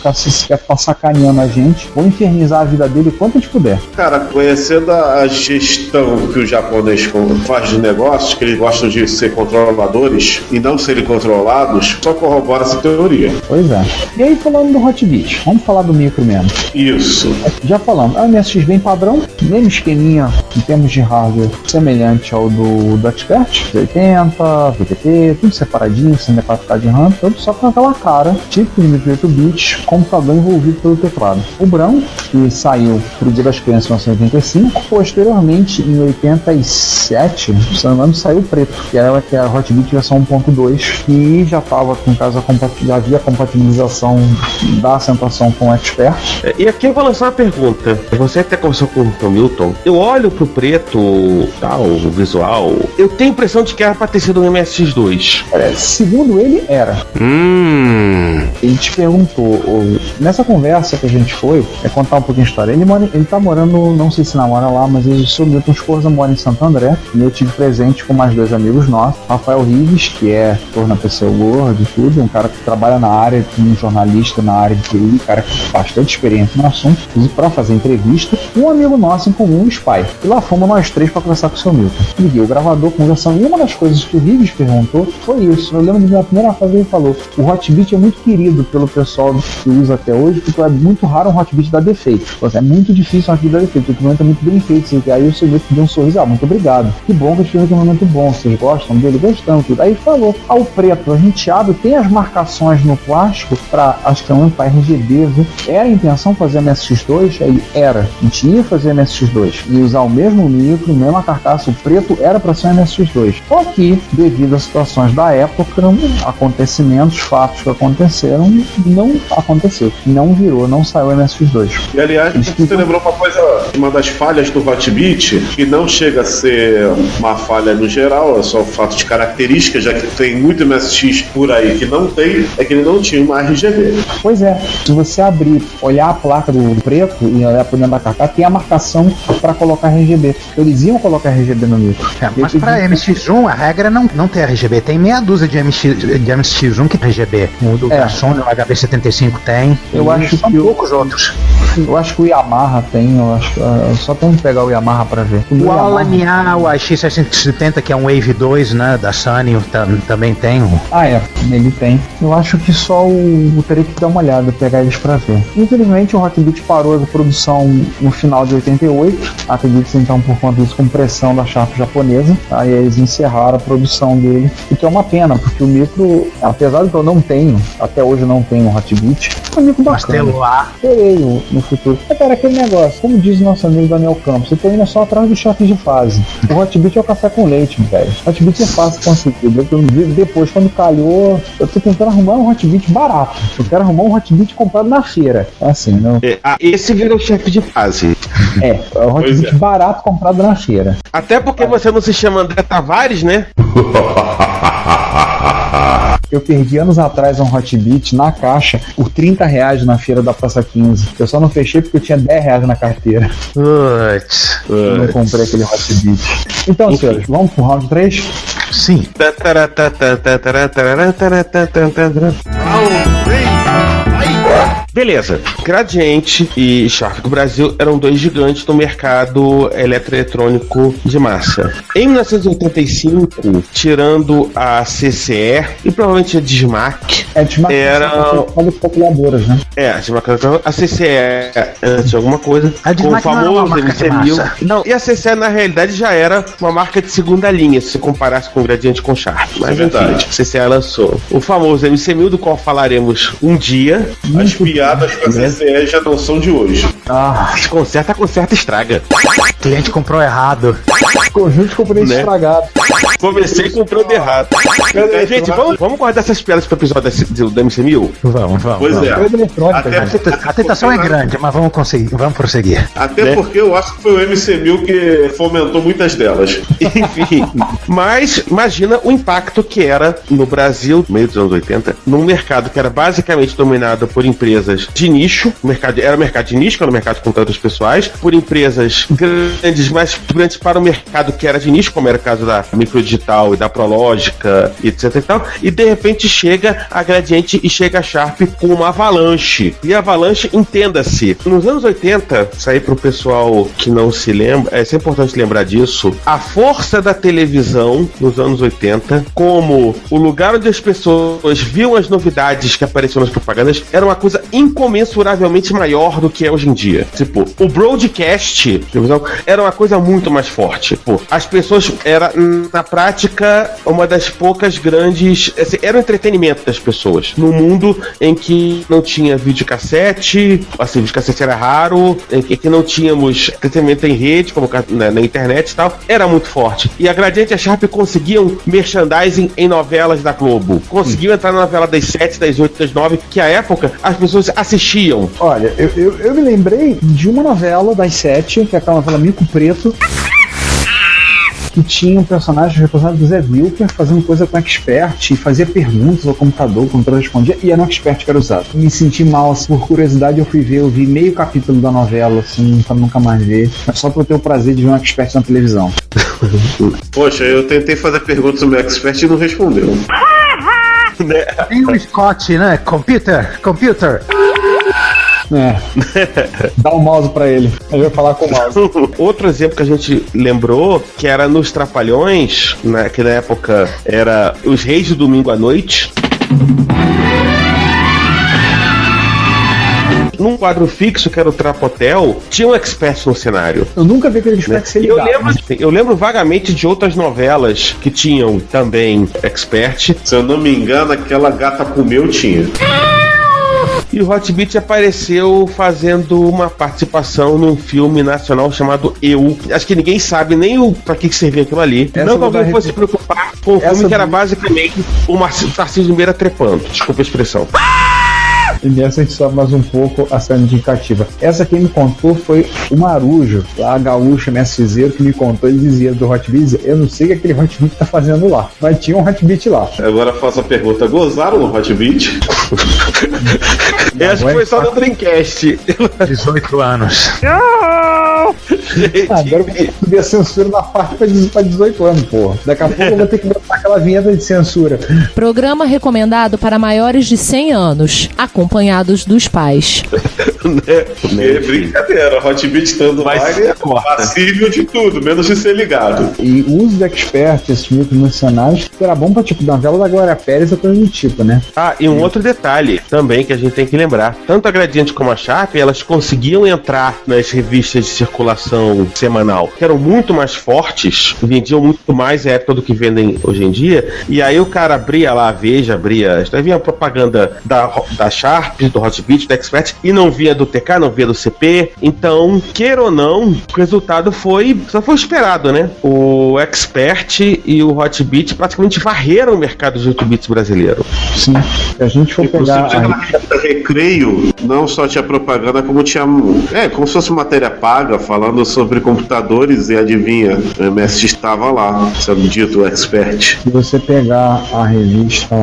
ficar sacaneando a gente. Vou infernizar a vida dele o quanto a gente puder. Cara, conhecendo a gestão que o japonês faz de negócios, que eles gostam de ser controladores e não serem controlados, só corrobora essa teoria. Pois é. E aí, falando do Hotbit, vamos falar do micro mesmo. Isso. Já falando, a MSX bem padrão, mesmo esqueminha em termos de hardware semelhante ao do Expert, 80, VTT, tudo separadinho, 64K de RAM, tudo só com aquela cara, tipo de micro 8 bits, computador envolvido pelo teclado. O branco, que saiu pro Dia das Crianças em 1985, posteriormente em 87, se não me engano, saiu o preto, que era a Hotbit versão 1.2, que já estava com já havia compatibilização da acentuação com o Expert. E aqui eu vou lançar uma pergunta. Você até conversou com o Milton. Eu olho pro preto, o visual, eu tenho a impressão de que era pra ter sido um MSX2. Segundo ele, era. Ele te perguntou, nessa conversa que a gente foi, contar um pouquinho a história. Ele tá morando, não sei se namora lá, mas o seu Milton Scorza mora em Santo André, e eu tive presente com mais dois amigos nossos, Rafael Rives, que é ator na PC World e tudo, um cara que trabalha na área, um jornalista na área de TI, cara com bastante experiência no assunto, para fazer entrevista, um amigo nosso em comum, o Spy. E lá fomos nós três para conversar com o seu Milton. Liguei o gravador, conversando, e uma das coisas que o Rives perguntou foi isso. Eu lembro da primeira frase que ele falou: o Hotbit é muito querido pelo pessoal que usa até hoje, porque é muito raro um Hotbit dar defeito. É muito difícil um Hotbit dar defeito, o equipamento é muito bem feito. Assim, aí o seu Milton deu um sorriso: muito obrigado. Que bom que eu tive um equipamento bom, vocês gostam dele? Gostamos, tudo. Aí falou: o preto, a gente abre, tem as marcações no plástico para, acho que é um para RGB, viu? Era a intenção fazer MSX2? Aí era. A gente ia fazer MSX2 e usar o mesmo micro, mesma carcaça, o preto era para ser um MSX2. Só que, devido às situações da época, acontecimentos, fatos que aconteceram, não aconteceu. Não virou, não saiu o MSX2. E aliás, você lembrou uma coisa, uma das falhas do Hotbit, que não chega a ser uma falha no geral, é só o fato de características, já que tem muito MSX por aí que não tem, é que ele não tinha uma RGB. Pois é, se você abrir, olhar a placa do preto e olhar por dentro da carcaça, tem a marcação para colocar RGB. Eles iam colocar RGB no micro. Mas para MSX1 a regra é não ter RGB. Tem meia dúzia de MSX1 que tem RGB. O do Sony, o HB75 tem. Eu acho que poucos outros. Eu acho que o Yamaha tem, eu só tenho que pegar o Yamaha pra ver. O Alanya, o X670, que é um Wave 2, né, da Sunny, também tem. Ah, é, ele tem. Eu acho que só eu teria que dar uma olhada, pegar eles pra ver. Infelizmente, o Hotbit parou a produção no final de 88, acredito então por conta disso, com pressão da Sharp japonesa. Aí eles encerraram a produção dele, o que é uma pena, porque o micro, apesar de que eu não tenho, até hoje não tenho um Hotbit, é um micro bacana. Terei no futuro. Mas cara, aquele negócio, como diz o nosso amigo Daniel Campos, eu tô indo só atrás dos chefes de fase. O Hotbit é o café com leite, velho. O Hotbit é fácil conseguir. Depois, quando calhou, eu tô tentando arrumar um Hotbit barato. Eu quero arrumar um Hotbit comprado na feira. Assim, não. Esse vira o chefe de fase. É o Hotbit barato comprado na feira. Até porque você não se chama André Tavares, né? Eu perdi anos atrás um Hotbit na caixa por R$30 na feira da Praça 15. Eu só não fechei porque eu tinha R$10 na carteira. Eu não comprei aquele Hotbit. Então, senhores, vamos pro round 3? Sim. Beleza. Gradiente e Sharp do Brasil eram dois gigantes no mercado eletroeletrônico de massa. Em 1985, tirando a CCE e provavelmente a Dismac, eram calculadoras, né? A CCE antes de alguma coisa, com o famoso MC1000. Não, e a CCE na realidade já era uma marca de segunda linha, se você comparasse com o Gradiente com Sharp. Mas verdade. A CCE lançou o famoso MC1000, do qual falaremos um dia. As piadas com a CCE já não são de hoje. Conserta, estraga. O cliente comprou errado. Conjunto comprei estragado. Comecei comprando errado. Gente, vamos guardar essas piadas pro episódio do MC1000? Vamos. Pois é. A tentação é grande, mas vamos prosseguir. Até porque eu acho que foi o MC1000 que fomentou muitas delas. Enfim. Mas imagina o impacto que era no Brasil, no meio dos anos 80, num mercado que era basicamente dominado por empresas de nicho. Era mercado de nicho, que era um mercado de computadores pessoais, por empresas grandes, mas grandes para o mercado que era de nicho, como era o caso da Microdigital e da Prológica, etc e tal. E de repente chega a Gradiente e chega a Sharp com uma Avalanche. E a Avalanche, entenda-se, nos anos 80, isso aí pro pessoal que não se lembra, é sempre importante lembrar disso, a força da televisão nos anos 80, como o lugar onde as pessoas viam as novidades que apareciam nas propagandas, era uma coisa incomensuravelmente maior do que é hoje em dia. Tipo, o broadcast, televisão, era uma coisa muito mais forte. Tipo, as pessoas, era na prática uma das poucas grandes, assim, era o entretenimento das pessoas num mundo em que não tinha videocassete, assim, videocassete era raro, em que não tínhamos entretenimento em rede, como na internet e tal, era muito forte. E a Gradiente e a Sharp conseguiam merchandising em novelas da Globo, conseguiam entrar na novela das 7, das 8, das 9, que à época as pessoas assistiam. Olha, eu me lembrei de uma novela das 7, que é aquela novela Mico Preto, que tinha um personagem representado do Zé Wilker fazendo coisa com expert e fazia perguntas ao computador, o computador respondia, e era um expert que era usado. Me senti mal, assim, por curiosidade eu vi meio capítulo da novela, assim, pra nunca mais ver, só pra eu ter o prazer de ver um expert na televisão. Poxa, eu tentei fazer perguntas sobre o expert e não respondeu. Tem o Scott, né? Computer. Dá um mouse pra ele. Ele vai falar com o mouse. Outro exemplo que a gente lembrou, que era nos Trapalhões, né, que na época era os Reis do Domingo à Noite. Num quadro fixo, que era o Trapotel, tinha um expert no cenário. Eu nunca vi aquele expert ser ligado. Eu lembro vagamente de outras novelas que tinham também expert. Se eu não me engano, aquela Gata Comeu tinha. E o Hotbit apareceu fazendo uma participação num filme nacional chamado Eu. Acho que ninguém sabe nem pra que servia aquilo ali. Não que alguém fosse se preocupar com o filme que era basicamente o Tarcísio de Meira trepando. Desculpa a expressão. E nessa a gente sobe mais um pouco a cena indicativa. Essa quem me contou foi o Marujo, a gaúcha MSZero, que me contou e dizia do Hotbit. Eu não sei o que aquele Hotbit tá fazendo lá, mas tinha um Hotbit lá. Agora faço a pergunta: gozaram no Hotbit? Acho que foi só no Dreamcast. 18 anos. Agora eu vou subir a censura na parte pra 18 anos, porra. Daqui a pouco eu vou ter que botar aquela vinheta de censura. Programa recomendado para maiores de 100 anos, acompanhados dos pais. É brincadeira, Hot Beat estando lá é passível de tudo, menos de ser ligado. E o uso do expert, esses micros mercenários, era bom pra, tipo, novela da Glória Pérez ou coisa do tipo, né? Ah, e um outro detalhe também que a gente tem que lembrar. Tanto a Gradiente como a Sharp, elas conseguiam entrar nas revistas de circulação semanal, que eram muito mais fortes, vendiam muito mais à época do que vendem hoje em dia, e aí o cara abria lá a Veja, vinha a propaganda da Sharp, do Hot Beat, do Expert, e não via do TK, não via do CP. Então, queira ou não, o resultado só foi esperado, né? O Expert e o Hot Beat praticamente varreram o mercado de 8 bits brasileiro. Sim. Se a gente for pegar Recreio, não só tinha propaganda, como tinha como se fosse matéria paga falando sobre computadores, e adivinha, o MS estava lá, sendo dito o Expert. Se você pegar a revista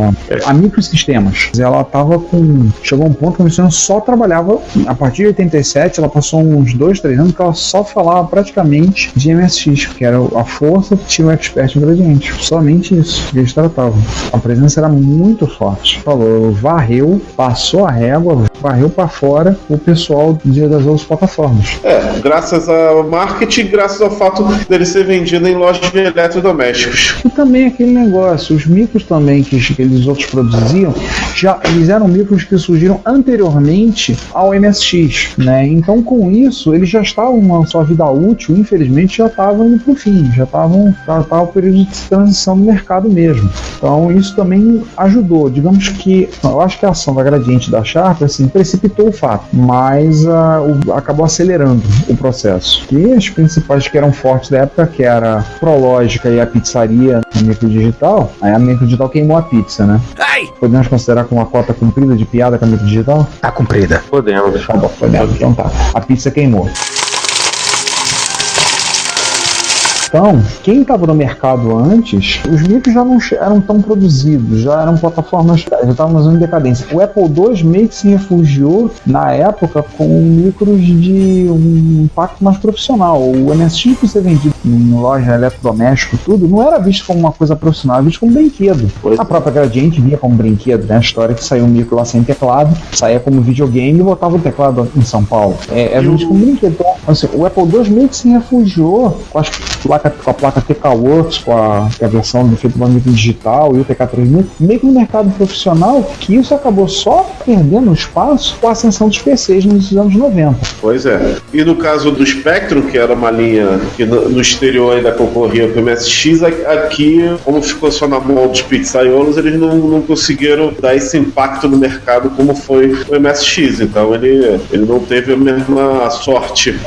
a Microsistemas, ela tava chegou a um ponto que a Luciana só trabalhava, a partir de 87, ela passou uns 2, 3 anos que ela só falava praticamente de MSX, que era a força que tinha o Expert no Gradiente. Somente isso que eles tratavam. A presença era muito forte. Falou, varreu, passou a régua, varreu para fora o pessoal das outras plataformas. Graças ao marketing, graças ao fato dele ser vendido em lojas de eletrodomésticos. E também aquele negócio, os micros também que eles outros produziam, eles eram micros que surgiram anteriormente ao MSX, né? Então com isso, eles já estavam na sua vida útil, infelizmente já estavam indo pro fim, já estavam o período de transição do mercado mesmo. Então isso também ajudou, digamos que, eu acho que a ação da Gradiente da Sharp, assim, precipitou o fato, mas acabou acelerando o processo. E as principais que eram fortes da época, que era a Prológica e a Pizzaria no Micro Digital, aí a Micro Digital queimou a pizza, né? Podemos considerar como uma cota cumprida de piada com a Micro Digital? Tá cumprida. Podemos. Tá bom, podemos. Então tá. A pizza queimou. Então, quem estava no mercado antes, os micros já não eram tão produzidos, já eram plataformas, já estavam em decadência. O Apple II meio que se refugiou, na época, com micros de um impacto mais profissional. O MSX, por ser vendido em loja eletrodoméstico, tudo, não era visto como uma coisa profissional, era visto como um brinquedo. A própria Gradiente via como brinquedo, né? A história que saiu um micro lá sem teclado, saía como videogame e botava o teclado em São Paulo. Era visto como um brinquedo. Então, assim, o Apple II meio que se refugiou com a placa TK-Works, com a versão do feito do micro digital e o TK3000, meio que no mercado profissional, que isso acabou só perdendo espaço com a ascensão dos PCs nos anos 90. Pois é. E no caso do Spectrum, que era uma linha que no exterior ainda concorria com o MSX, aqui, como ficou só na mão dos pizzaiolos, eles não conseguiram dar esse impacto no mercado como foi o MSX. Então ele não teve a mesma sorte.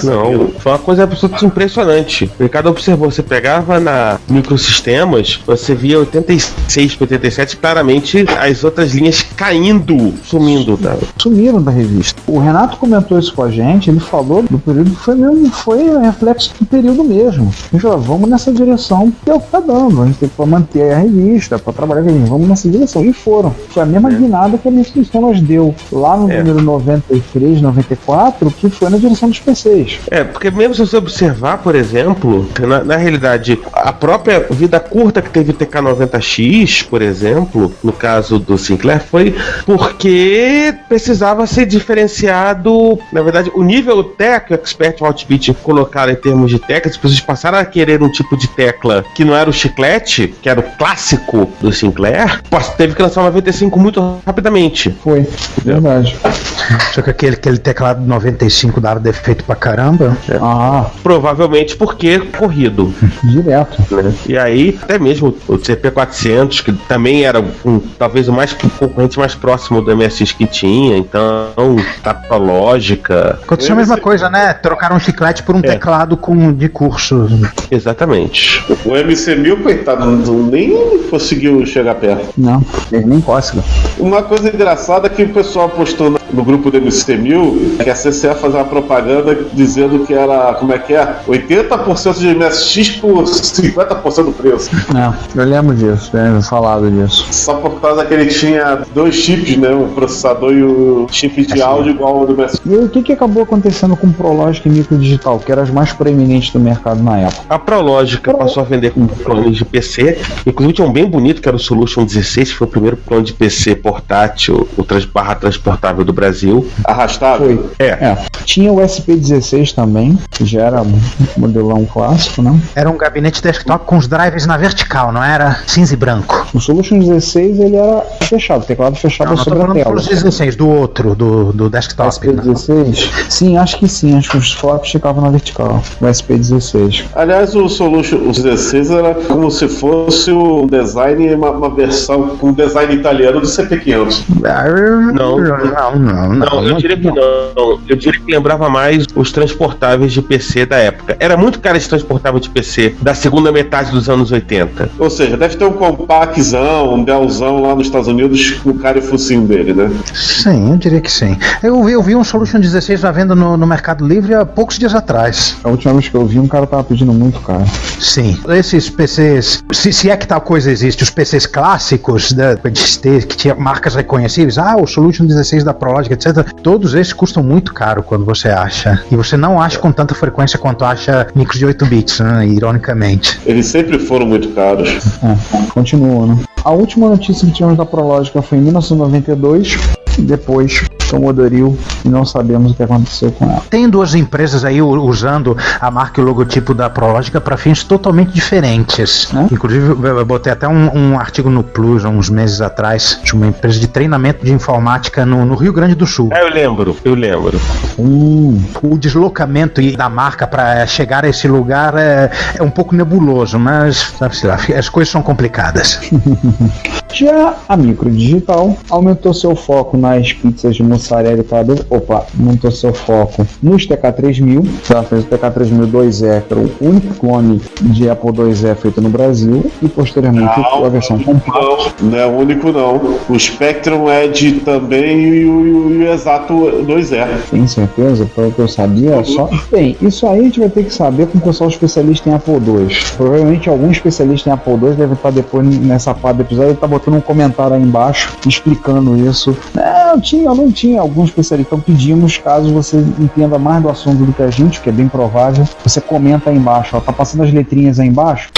Não, foi uma coisa absolutamente impressionante. O Ricardo observou, você pegava na Microsistemas, você via 86 para 87, claramente as outras linhas caindo, sumindo. Tá? Sumiram da revista. O Renato comentou isso com a gente, ele falou do período que foi reflexo do período mesmo. A gente falou, vamos nessa direção, que é o que tá dando. A gente tem que manter a revista, para trabalhar com a gente, vamos nessa direção. E foram. Foi a mesma guinada que a Microsistemas deu lá no número 93, 94, que foi na direção dos PCs. Porque mesmo se você observar, por exemplo, na realidade, a própria vida curta que teve o TK90X, por exemplo, no caso do Sinclair, foi porque precisava ser diferenciado. Na verdade, o nível tecla que o Expert e o Hot Beat colocaram em termos de tecla, as pessoas passaram a querer um tipo de tecla que não era o chiclete, que era o clássico do Sinclair, teve que lançar o 95 muito rapidamente. Foi, verdade. Só que aquele teclado 95 dava defeito pra caramba. Provavelmente porque corrido. Direto. Né? E aí, até mesmo o CP400, que também era talvez o concorrente mais próximo do MSX que tinha, então, topológica. Aconteceu a mesma coisa, né? Trocaram um chiclete por um teclado de curso. Exatamente. O MC1000, coitado, nem conseguiu chegar perto. Não, ele nem cócega. Uma coisa engraçada que o pessoal postou no grupo do MC1000, que a CCE fazia uma propaganda dizendo que era, 80% 50% de MSX por 50% do preço. Eu lembro disso, tenho falado disso. Só por causa que ele tinha 2 chips, né? O processador e o chip de áudio igual ao do MSX. E o que acabou acontecendo com Prologic e Microdigital, que eram as mais proeminentes do mercado na época? A Prologic passou a vender com clones de PC, inclusive tinha um bem bonito que era o Solution 16, que foi o primeiro clone de PC portátil, barra transportável do Brasil. Arrastável? Tinha o SP16 também, que já era um modelão clássico, né? Era um gabinete desktop com os drivers na vertical, não era cinza e branco. O Solution 16 ele era fechado, o teclado fechado sobre a tela. O 16, do outro, do desktop. SP16? Sim, acho que os flops ficavam na vertical, o SP16. Aliás, o Solution 16 era como se fosse um design, uma versão com um design italiano do CP500. Não, eu diria que não. Eu diria que lembrava mais os transportáveis de PC da época. Era muito caro esse transportável de PC da segunda metade dos anos 80. Ou seja, deve ter um compactzão, um Dellzão lá nos Estados Unidos com o cara e o focinho dele, né? Sim, eu diria que sim. Eu vi um Solution 16 à venda no Mercado Livre há poucos dias atrás. A última vez que eu vi, um cara tava pedindo muito caro. Sim. Esses PCs, se é que tal coisa existe, os PCs clássicos que tinha marcas reconhecíveis, o Solution 16 da Prologic, etc., todos esses custam muito caro quando você acha. E você não acha com tanta frequência quanto acha micros de 8 bits, né, ironicamente. Eles sempre foram muito caros. Continua, né? A última notícia que tivemos da Prologic foi em 1992, depois tomou Doril e não sabemos o que aconteceu com ela. Tem duas empresas aí usando a marca e o logotipo da Prologic para fins totalmente diferentes. Inclusive, eu botei até um artigo no Plus há uns meses atrás de uma empresa de treinamento de informática no Rio Grande do Sul. Eu lembro. O deslocamento da marca para chegar a esse lugar é um pouco nebuloso, mas sei lá, as coisas são complicadas. Já a Microdigital aumentou seu foco nas pizzas de mussarela e calabresa. Aumentou seu foco nos TK3000. Ela fez o TK3000 2E, que era o único clone de Apple IIe feito no Brasil, e posteriormente a versão completa. Não é o único, não. O Spectrum Edge também e o Exato 2E. Tem certeza? Pelo que eu sabia, só. Bem, isso aí a gente vai ter que saber com o pessoal especialista em Apple II. Provavelmente algum especialista em Apple II deve estar depois nessa parte do episódio, ele está botando um comentário aí embaixo explicando isso. Não tinha algum especialista. Então pedimos, caso você entenda mais do assunto do que a gente, que é bem provável, você comenta aí embaixo. Tá passando as letrinhas aí embaixo.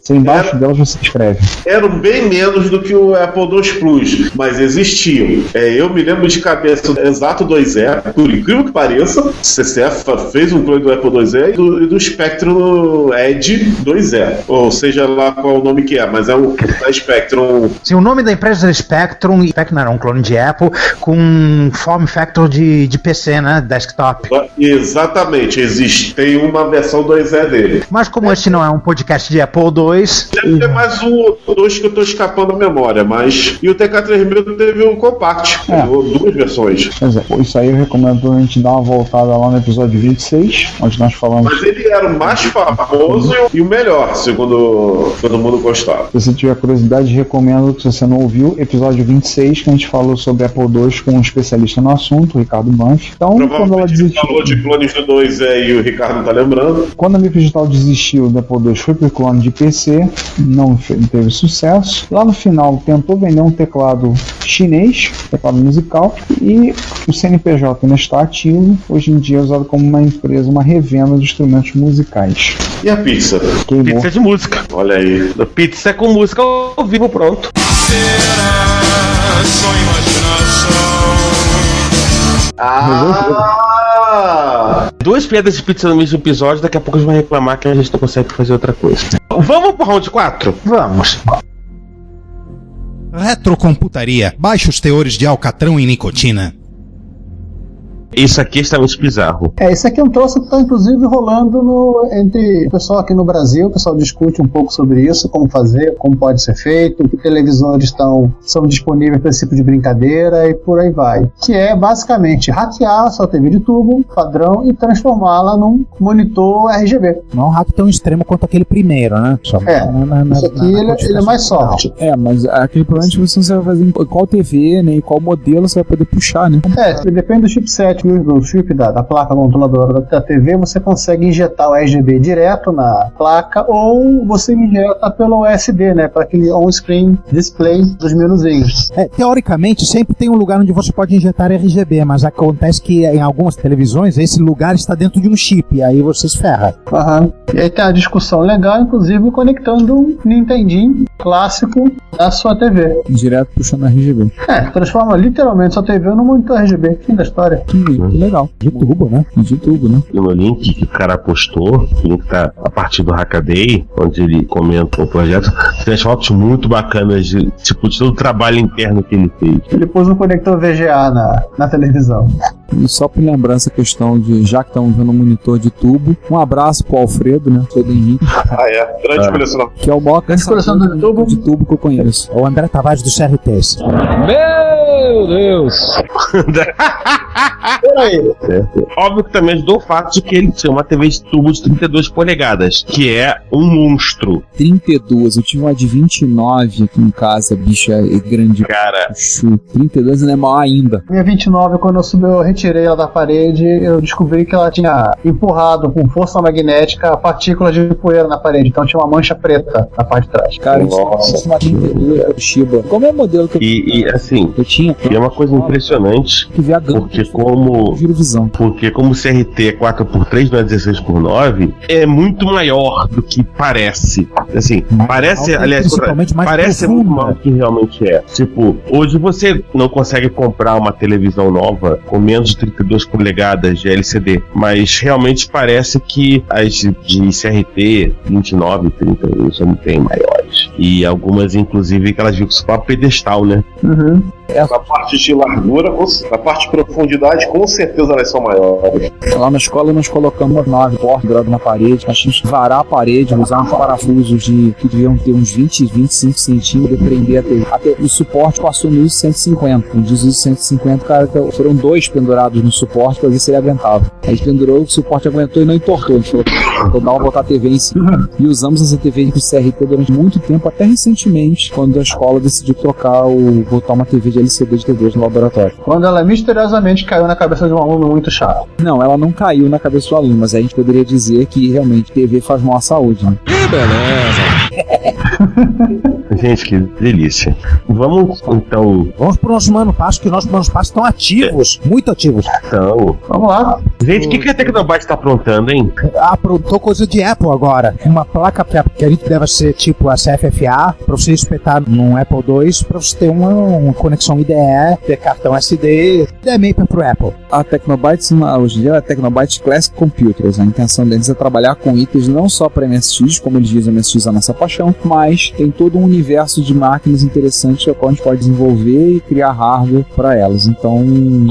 Embaixo delas você escreve. Eram bem menos do que o Apple II Plus, mas existiam. Eu me lembro de cabeça do Exato 2E, por incrível que pareça, o CCF fez um clone do Apple IIe e do Spectrum Edge 2E, ou seja lá qual o nome que é, mas é o Spectrum. Sim, o nome da empresa é Spectrum, Spectrum era um clone de Apple com um form factor de PC, né, desktop. Exatamente, tem uma versão 2E dele. Mas como esse não é um podcast de Apple II, deve ter mais um ou dois que eu tô escapando a memória, mas... E o TK3000 teve um compact, duas versões. Isso aí eu recomendo a gente dar uma voltada lá no episódio 26, onde nós falamos... Mas ele era o mais famoso e o melhor, segundo todo mundo gostava. Se você tiver curiosidade, recomendo que, se você não ouviu, episódio 26, que a gente falou sobre Apple II com um especialista no assunto, o Ricardo Banff. Então, quando ela desistiu... falou de clones do 2E e o Ricardo não tá lembrando. Quando a Microdigital desistiu do Apple II, foi pro clone de PC, não teve sucesso. Lá no final tentou vender um teclado chinês, teclado musical, e o CNPJ ainda está ativo. Hoje em dia é usado como uma empresa, uma revenda de instrumentos musicais. E a pizza? Queimou. Pizza de música. Olha aí. Pizza com música ao vivo, pronto. Será só imaginação? Duas piadas de pizza no mesmo episódio, daqui a pouco a gente vai reclamar que a gente não consegue fazer outra coisa. Vamos pro round 4? Vamos. Retrocomputaria. Baixos teores de alcatrão e nicotina. Isso aqui é extremamente bizarro. Isso aqui é um troço que está inclusive rolando entre o pessoal aqui no Brasil. O pessoal discute um pouco sobre isso, como fazer, como pode ser feito, que televisores são disponíveis para esse tipo de brincadeira e por aí vai. Que é basicamente hackear a sua TV de tubo padrão e transformá-la num monitor RGB. Não é um hack tão extremo quanto aquele primeiro, né? Isso aqui ele é mais soft. Mas aquele problema é que você não vai fazer em qual TV, né, e qual modelo você vai poder puxar, né? Depende do chipset no chip da placa controladora da TV, você consegue injetar o RGB direto na placa ou você injeta pelo USB, né? Para aquele on-screen display dos menuzinhos. Teoricamente, sempre tem um lugar onde você pode injetar RGB, mas acontece que em algumas televisões esse lugar está dentro de um chip, e aí você se ferra. E aí tem a discussão legal, inclusive conectando um Nintendinho clássico na sua TV. Direto puxando RGB. Transforma literalmente sua TV no monitor RGB. Fim da história. Que legal. De tubo, né? E no link que o cara postou, o link tá a partir do Hackaday, onde ele comenta o projeto, tem as fotos muito bacanas de todo o trabalho interno que ele fez. Ele pôs um conector VGA na televisão. E só por lembrar essa questão de, já que estamos vendo um monitor de tubo, um abraço pro Alfredo, né? Sou do Henrique. Grande colecionador. Que é o maior colecionador de tubo que eu conheço. O André Tavares do CRTs. Meu Deus! Peraí. Óbvio que também ajudou o fato de que ele tinha uma TV de tubo de 32 polegadas, que é um monstro. 32, eu tive uma de 29 aqui em casa, bicha, é grande. Cara. 32 não é maior ainda. Minha 29, quando eu retirei ela da parede, eu descobri que ela tinha empurrado com força magnética partículas de poeira na parede, então tinha uma mancha preta na parte de trás. Cara, isso é uma 32 Toshiba. Como é o modelo que E assim, eu tinha? E é uma coisa impressionante, porque como o CRT é 4x3, não é 16x9, é muito maior do que parece. Assim, parece, aliás, parece muito maior do que realmente é. Tipo, hoje você não consegue comprar uma televisão nova com menos de 32 polegadas de LCD, mas realmente parece que as de CRT 29, 30, isso não tem maiores. E algumas, inclusive, que elas ficam só pedestal, né? Na parte de largura, na parte de profundidade, com certeza elas são maiores. Lá na escola nós colocamos 9 portas grado na parede, nós tínhamos que varar a parede, usar uns parafusos que deviam ter uns 20, 25 centímetros e prender a TV. Até o suporte passou no ISO 150. No ISO 150, cara, foram 2 pendurados no suporte para ver se ele aguentava. Aí pendurou, o suporte aguentou e não entortou. A gente falou, então dá uma botar a TV em cima. E usamos essa TV de CRT durante muito tempo, até recentemente, quando a escola decidiu botar uma TV de LCD de TV no laboratório. Quando ela misteriosamente caiu na cabeça de um aluno muito chato. Não, ela não caiu na cabeça do aluno, mas a gente poderia dizer que realmente TV faz mal à saúde, né? Que beleza! Gente, que delícia. Vamos, então... Vamos pro nosso Mano Passo, que nossos Manos Passos estão ativos, muito ativos. Então... Vamos lá. Gente, o que a Tecnobyte tá aprontando, hein? Aprontou coisa de Apple agora. Uma placa que a gente deve ser tipo a CFFA, pra você espetar num Apple II, pra você ter uma conexão IDE, ter cartão SD, é meio pro Apple. A Tecnobyte, hoje em dia, é a Tecnobyte Classic Computers. A intenção deles é trabalhar com itens não só para MSX, como eles dizem, MSX é a nossa paixão, mas tem todo um universo de máquinas interessantes que a gente pode desenvolver e criar hardware para elas. Então,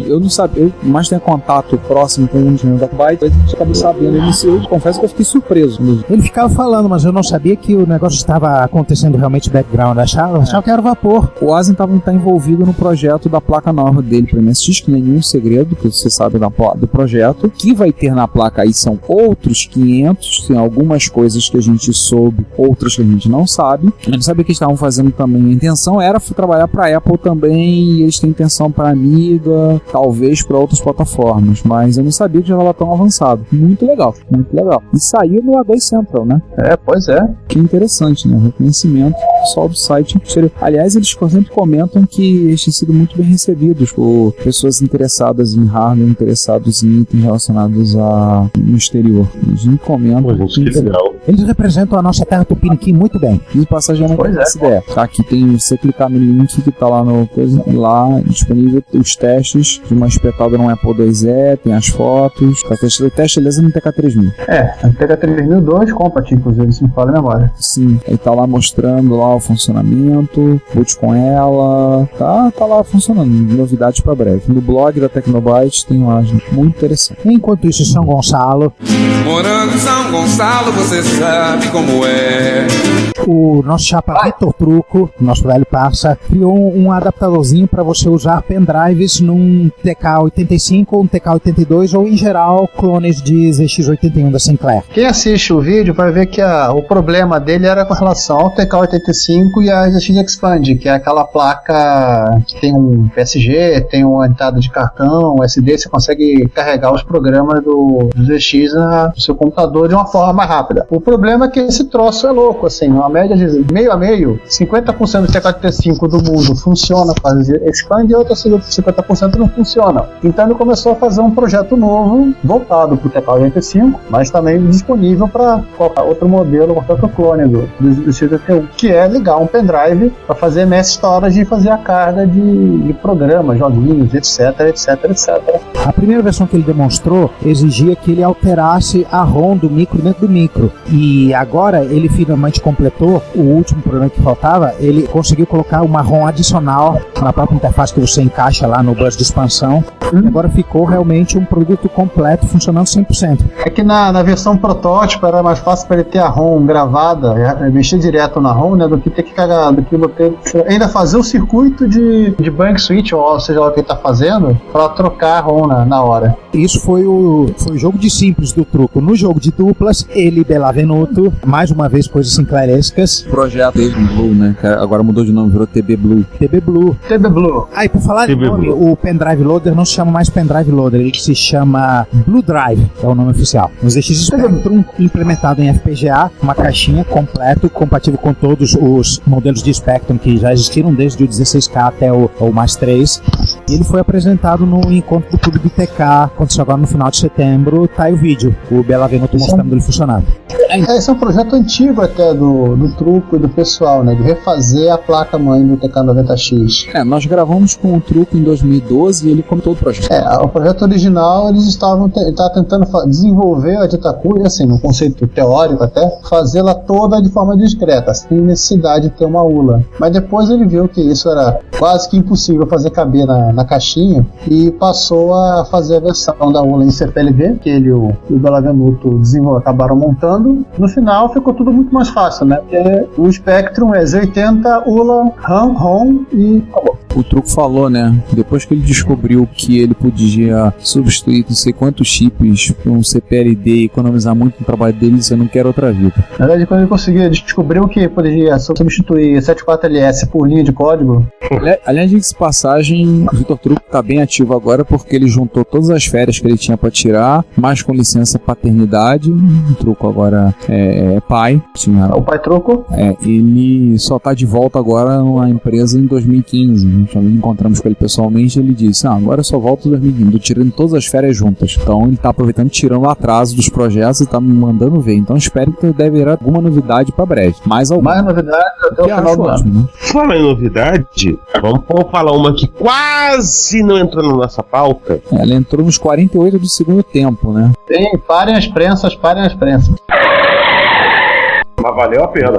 eu não sabia, eu mais tenho contato próximo com um dos membros da Tecnobyte, a gente acabou sabendo, eu confesso que eu fiquei surpreso. Ele ficava falando, mas eu não sabia que o negócio estava acontecendo realmente background, achava que era vapor. O Asen tá envolvido no projeto da placa nova dele para MSX, que nenhum segredo, que você sabe do projeto. Que vai ter na placa aí são outros 500, tem algumas coisas que a gente soube, outras que a gente não sabe. A gente sabe que eles estavam fazendo também, a intenção era trabalhar para Apple também, e eles têm intenção para Amiga, talvez para outras plataformas, mas eu não sabia que já estava tão avançado. Muito legal, muito legal. E saiu no A2 Central, né? Pois é. Que interessante, né? O reconhecimento só do site. Aliás, eles sempre comentam que eles têm sido muito bem recebidos por pessoas interessadas em hardware, interessados em itens relacionados no exterior. Eles me comentam. Pô, gente, que legal. Eles representam a nossa terra tupiniquim muito bem. E passagem não tem essa ideia. Tá, aqui tem, você clicar no link que tá lá no coisa, lá disponível os testes de uma espetada no Apple IIe, tem as fotos. O teste beleza no TK3000. No TK3000 2 Compact, inclusive, se me fala a memória. Sim, ele tá lá mostrando lá o funcionamento, boot com ela, tá lá funcionando, novidades pra breve. No blog da Tecnobyte tem lá, gente, muito interessante. Enquanto isso, São Gonçalo. Morando em São Gonçalo, você sabe como é. O nosso chapa Vitor Truco, nosso velho parça, criou um adaptadorzinho para você usar pendrives num TK85 ou um TK82 ou, em geral, clones de ZX81 da Sinclair. Quem assiste o vídeo vai ver que o problema dele era com relação ao TK85 HT5 e a RGX Expand, que é aquela placa que tem um PSG, tem uma entrada de cartão, SD, você consegue carregar os programas do ZX no seu computador de uma forma mais rápida. O problema é que esse troço é louco, assim, uma média de meio a meio, 50% do teclado HT5 do mundo funciona com a Expand e outros 50% não funciona. Então ele começou a fazer um projeto novo, voltado para o teclado HT5, mas também disponível para outro modelo, outro clone do ZX81, que é ligar um pendrive para fazer MS Storage e fazer a carga de programas, joguinhos, etc, etc, etc. A primeira versão que ele demonstrou exigia que ele alterasse a ROM do micro dentro do micro. E agora ele finalmente completou o último programa que faltava. Ele conseguiu colocar uma ROM adicional na própria interface que você encaixa lá no bus de expansão. E agora ficou realmente um produto completo funcionando 100%. É que na versão protótipo era mais fácil para ele ter a ROM gravada, mexer direto na ROM, né, do que ter que cagar, do que ainda fazer o circuito de bank switch, ou seja lá o que ele está fazendo, para trocar a ROM na hora. Isso foi o jogo de simples do truco. No jogo de duplas, ele e Belavenuto, mais uma vez coisas sinclarescas. Projeto Blue, né? Que agora mudou de nome, virou TB Blue. TB Blue. TB Blue. Ah, e por falar em nome, o pendrive loader não se chama mais pendrive loader, ele se chama Blue Drive, é o nome oficial. O ZX Spectrum implementado em FPGA, uma caixinha completo, compatível com todos os modelos de Spectrum que já existiram desde o 16K até o mais 3. E ele foi apresentado no encontro do Clube do TK, aconteceu agora no final de setembro. Tá aí o vídeo, o Belavenuto mostrando ele funcionando. Esse é um projeto antigo até do truco e do pessoal, né? De refazer a placa-mãe do TK90X. Nós gravamos com o truco em 2012 e ele comentou o projeto. O projeto original eles estavam tentando desenvolver a Ditacuya, assim, num conceito teórico até, fazê-la toda de forma discreta, sem necessidade de ter uma ULA. Mas depois ele viu que isso era quase que impossível fazer caber na caixinha e passou a fazer a versão da ULA em CPLD, que ele e o Belavenuto acabaram montando. No final ficou tudo muito mais fácil, né? Porque o Spectrum é Z80, ULA, RAM, ROM e acabou. O truco falou, né? Depois que ele descobriu que ele podia substituir não sei quantos chips por um CPLD e economizar muito no trabalho dele, disse: eu não quero outra vida. Na verdade, quando ele descobriu que poderia substituir 74LS por linha de código. Aliás, de passagem, o Vitor Truco tá bem ativo agora porque ele juntou todas as férias que ele tinha pra tirar, mais com licença paternidade. O Truco agora é pai. O pai Truco? Ele só tá de volta agora na empresa em 2015. Quando encontramos com ele pessoalmente, ele disse: agora eu só volto em 2015, tô tirando todas as férias juntas. Então ele tá aproveitando, tirando o atraso dos projetos e tá me mandando ver. Então espero que deve haver alguma novidade pra breve. Mais novidade até o final do ano. Né? Fala em novidade, vamos falar uma que quase não entrou na nossa pauta. Ela entrou nos 48 do segundo tempo, né? Sim, parem as prensas. Mas valeu a pena.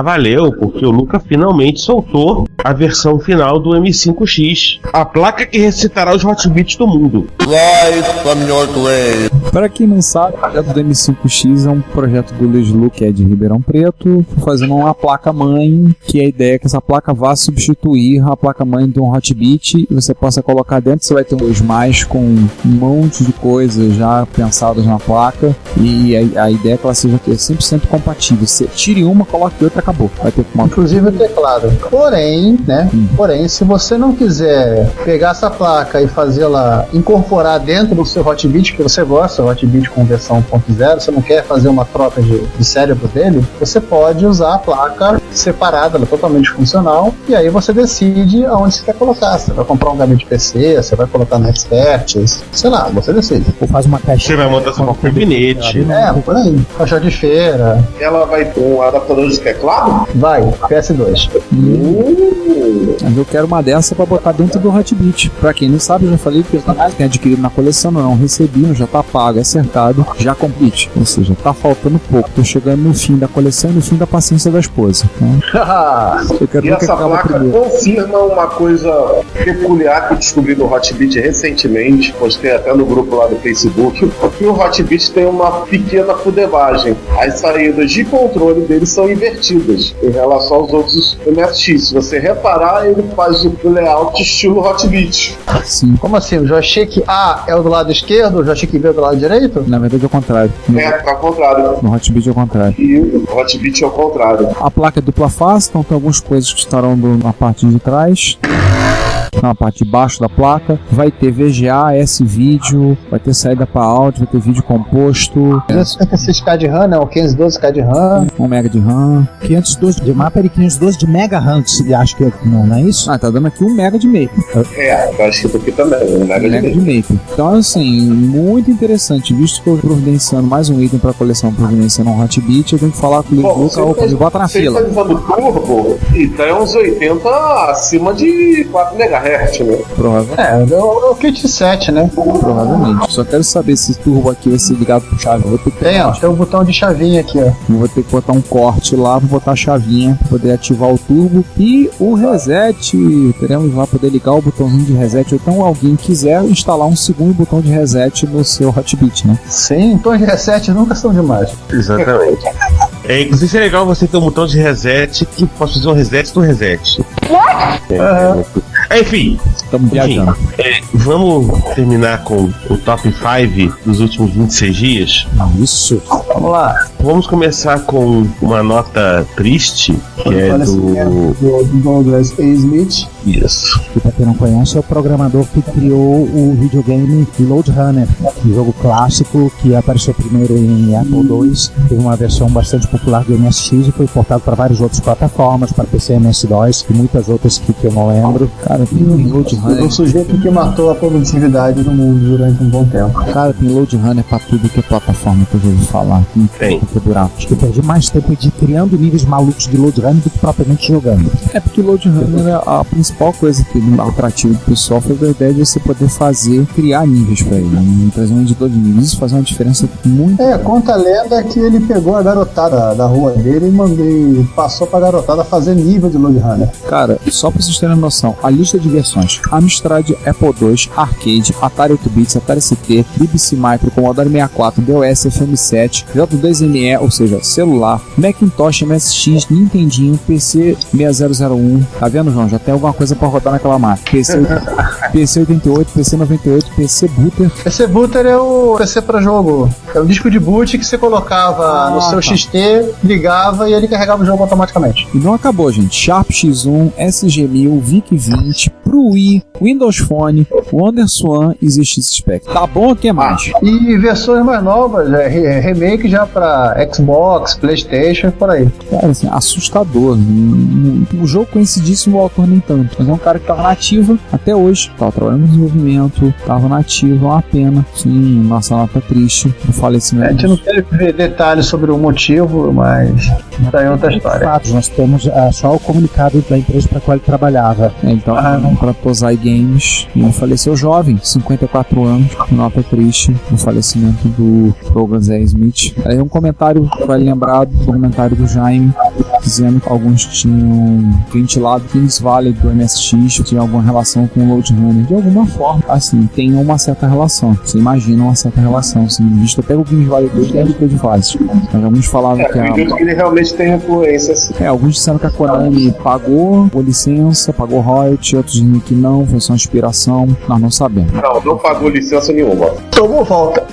Valeu, porque o Luca finalmente soltou a versão final do M5X, a placa que recitará os hotbits do mundo. Para quem não sabe, o projeto do M5X é um projeto do Luiz Lu, que é de Ribeirão Preto, fazendo uma placa-mãe, que a ideia é que essa placa vá substituir a placa-mãe de um hotbit e você possa colocar dentro. Você vai ter um 2+, com um monte de coisas já pensadas na placa, e a ideia é que ela seja 100% compatível. Você tire uma, coloque outra, acabou. Vai ter uma... Inclusive o teclado. Porém, se você não quiser pegar essa placa e fazê-la incorporar dentro do seu hotbit que você gosta, o hotbit com versão 1.0, você não quer fazer uma troca de cérebro dele, você pode usar a placa separada, ela é totalmente funcional, e aí você decide aonde você quer colocar. Você vai comprar um gabinete PC, você vai colocar no Expert, sei lá, você decide. Ou faz uma caixa. Você vai montar seu gabinete. Por aí. Caixa de feira. Ela vai com um adaptador de teclado? Vai, PS2. Mas eu quero uma dessa pra botar dentro do hotbit. Pra quem não sabe, eu já falei que tem adquirido na coleção, não recebi, já tá pago, acertado, já complete. Ou seja, tá faltando pouco. Tô chegando no fim da coleção e no fim da paciência da esposa. Né? Eu quero e essa placa confirma uma coisa peculiar que eu descobri no Hotbit recentemente, postei até no grupo lá do Facebook, que o Hotbit tem uma pequena fudebagem. As saídas de controle deles são invertidas em relação aos outros MSX. Se você reparar, ele faz o layout estilo Hotbit. Sim. Como assim? O joystick A é o do lado esquerdo, o joystick B é do lado direito? Na verdade é o contrário. Tá ao contrário. No Hotbit é o contrário. E o Hotbit é o contrário. A placa é dupla face, então tem algumas coisas que estarão na parte de trás. Na parte de baixo da placa, vai ter VGA, S-Vídeo, vai ter saída para áudio, vai ter vídeo composto. 256K de RAM, né? O 512K de RAM. 1 MB de RAM. 512 de mapa e 512 de mega RAM, acho que não é isso? Ah, tá dando aqui 1 MB de MAPE. Eu acho que aqui também, 1 MB de MAPE. Então, assim, muito interessante. Visto que eu estou providenciando mais um item para a coleção, providenciando um Hotbit, eu tenho que falar com o Luca, bota na fila. Você tá usando turbo, então é uns 80 acima de 4 MHz. Né? Provavelmente. É o kit 7, né? Provavelmente. Só quero saber se esse turbo aqui vai ser ligado pro chave. Vou ter que tem o botão de chavinha aqui, ó. Vou ter que botar um corte lá pra botar a chavinha pra poder ativar o turbo. E o reset, teremos lá poder ligar o botãozinho de reset. Ou então alguém quiser instalar um segundo botão de reset no seu Hotbit, né? Sim, botões de reset nunca são demais. Exatamente. Inclusive é legal você ter um botão de reset que possa fazer um reset do reset. Enfim, estamos viajando. Vamos terminar com o top 5 dos últimos 26 dias? Isso. Vamos lá. Vamos começar com uma nota triste, que é do Douglas A. Smith. Isso. Que pra quem não conhece, é o programador que criou o videogame Lode Runner, um jogo clássico que apareceu primeiro em Apple II, teve uma versão bastante popular do MSX e foi portado para várias outras plataformas, para PC, MS-DOS e muitas outras que eu não lembro. Cara, tem Lode Runner. O sujeito que matou a produtividade no mundo durante um bom tempo. Cara, tem Lode Runner pra tudo que é plataforma que eu já ouvi falar. Tem. Acho que eu perdi mais tempo de criando níveis malucos de Lode Runner do que propriamente jogando. É porque Lode Runner é a principal coisa que no atrativo do pessoal foi a ideia de você poder criar níveis pra ele, né? Trazer um editor de níveis. Isso faz uma diferença muito. Conta a lenda que ele pegou a garotada da rua dele e passou pra garotada fazer nível de Lode Runner. Cara, só pra vocês terem noção, a lista de versões: Amstrad, Apple II, Arcade, Atari 8-bits, Atari ST, BBC Micro, Commodore 64, DOS, FM7, J2ME, ou seja, celular, Macintosh, MSX, Nintendinho, PC 6001. Tá vendo, João? Já tem alguma coisa pra rodar naquela máquina. PC 88, PC 98, PC Booter. PC Booter é o PC pra jogo. É um disco de boot que você colocava no seu XT, ligava e ele carregava o jogo automaticamente. E não acabou, gente. Sharp X1, SG-1000, VIC-20, pro Wii, Windows Phone, WonderSwan e ZX Spectrum. Tá bom, o que mais? E versões mais novas, remake já pra Xbox, PlayStation, por aí. Cara, assim, assustador. O jogo conhecidíssimo, o autor nem tanto. Mas é um cara que tava nativo até hoje. Tava trabalhando no desenvolvimento, tava nativo, é uma pena. Sim, nossa nota triste o falecimento. A gente não teve ver detalhes sobre o motivo, mas tá em outra história. Fato, nós temos só o comunicado da empresa para qual ele trabalhava. Então, para Tozai Games, ele faleceu jovem, 54 anos, nota triste, o falecimento do Douglas A. Smith. Aí um comentário que vai lembrar do comentário do Jaime, dizendo que alguns tinham ventilado Kings Valley do MSX, tinha alguma relação com o Lode Runner. De alguma forma, assim, tem uma certa relação. Você imagina uma certa relação, assim, visto até o Kings Valley 2 dentro de fase. Mas alguns falavam que ele realmente tem influência, assim. Alguns disseram que a Konami pagou licença, pagou royalty, outros dizem que não, foi só inspiração, nós não sabemos. Não pagou licença nenhuma. Tomou volta.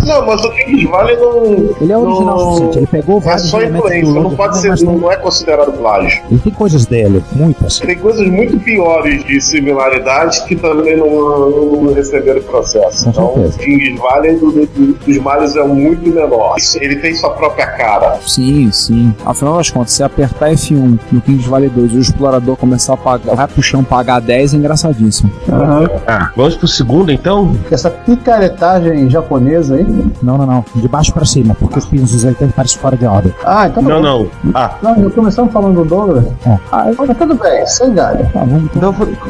Não, mas o Kings Valley não... Ele é original o suficiente, ele pegou vários só influência, não pode ser, não é considerado plágio. Ele tem coisas dele, muitas. Tem coisas muito piores de similaridade que também não receberam processo. Então, o Kings Valley dos males é muito menor. Ele tem sua própria cara. Sim. Afinal das contas, se apertar F1 no Kings Valley 2 e o explorador começar a pagar, vai pro chão pagar 10, é engraçadíssimo. Vamos pro segundo, então? Essa picaretagem japonesa aí? Não. De baixo pra cima, porque os pinos dos 80 parecem fora de ordem. Então não. Não, já começamos falando do Douglas. Mas tudo bem, sem galho.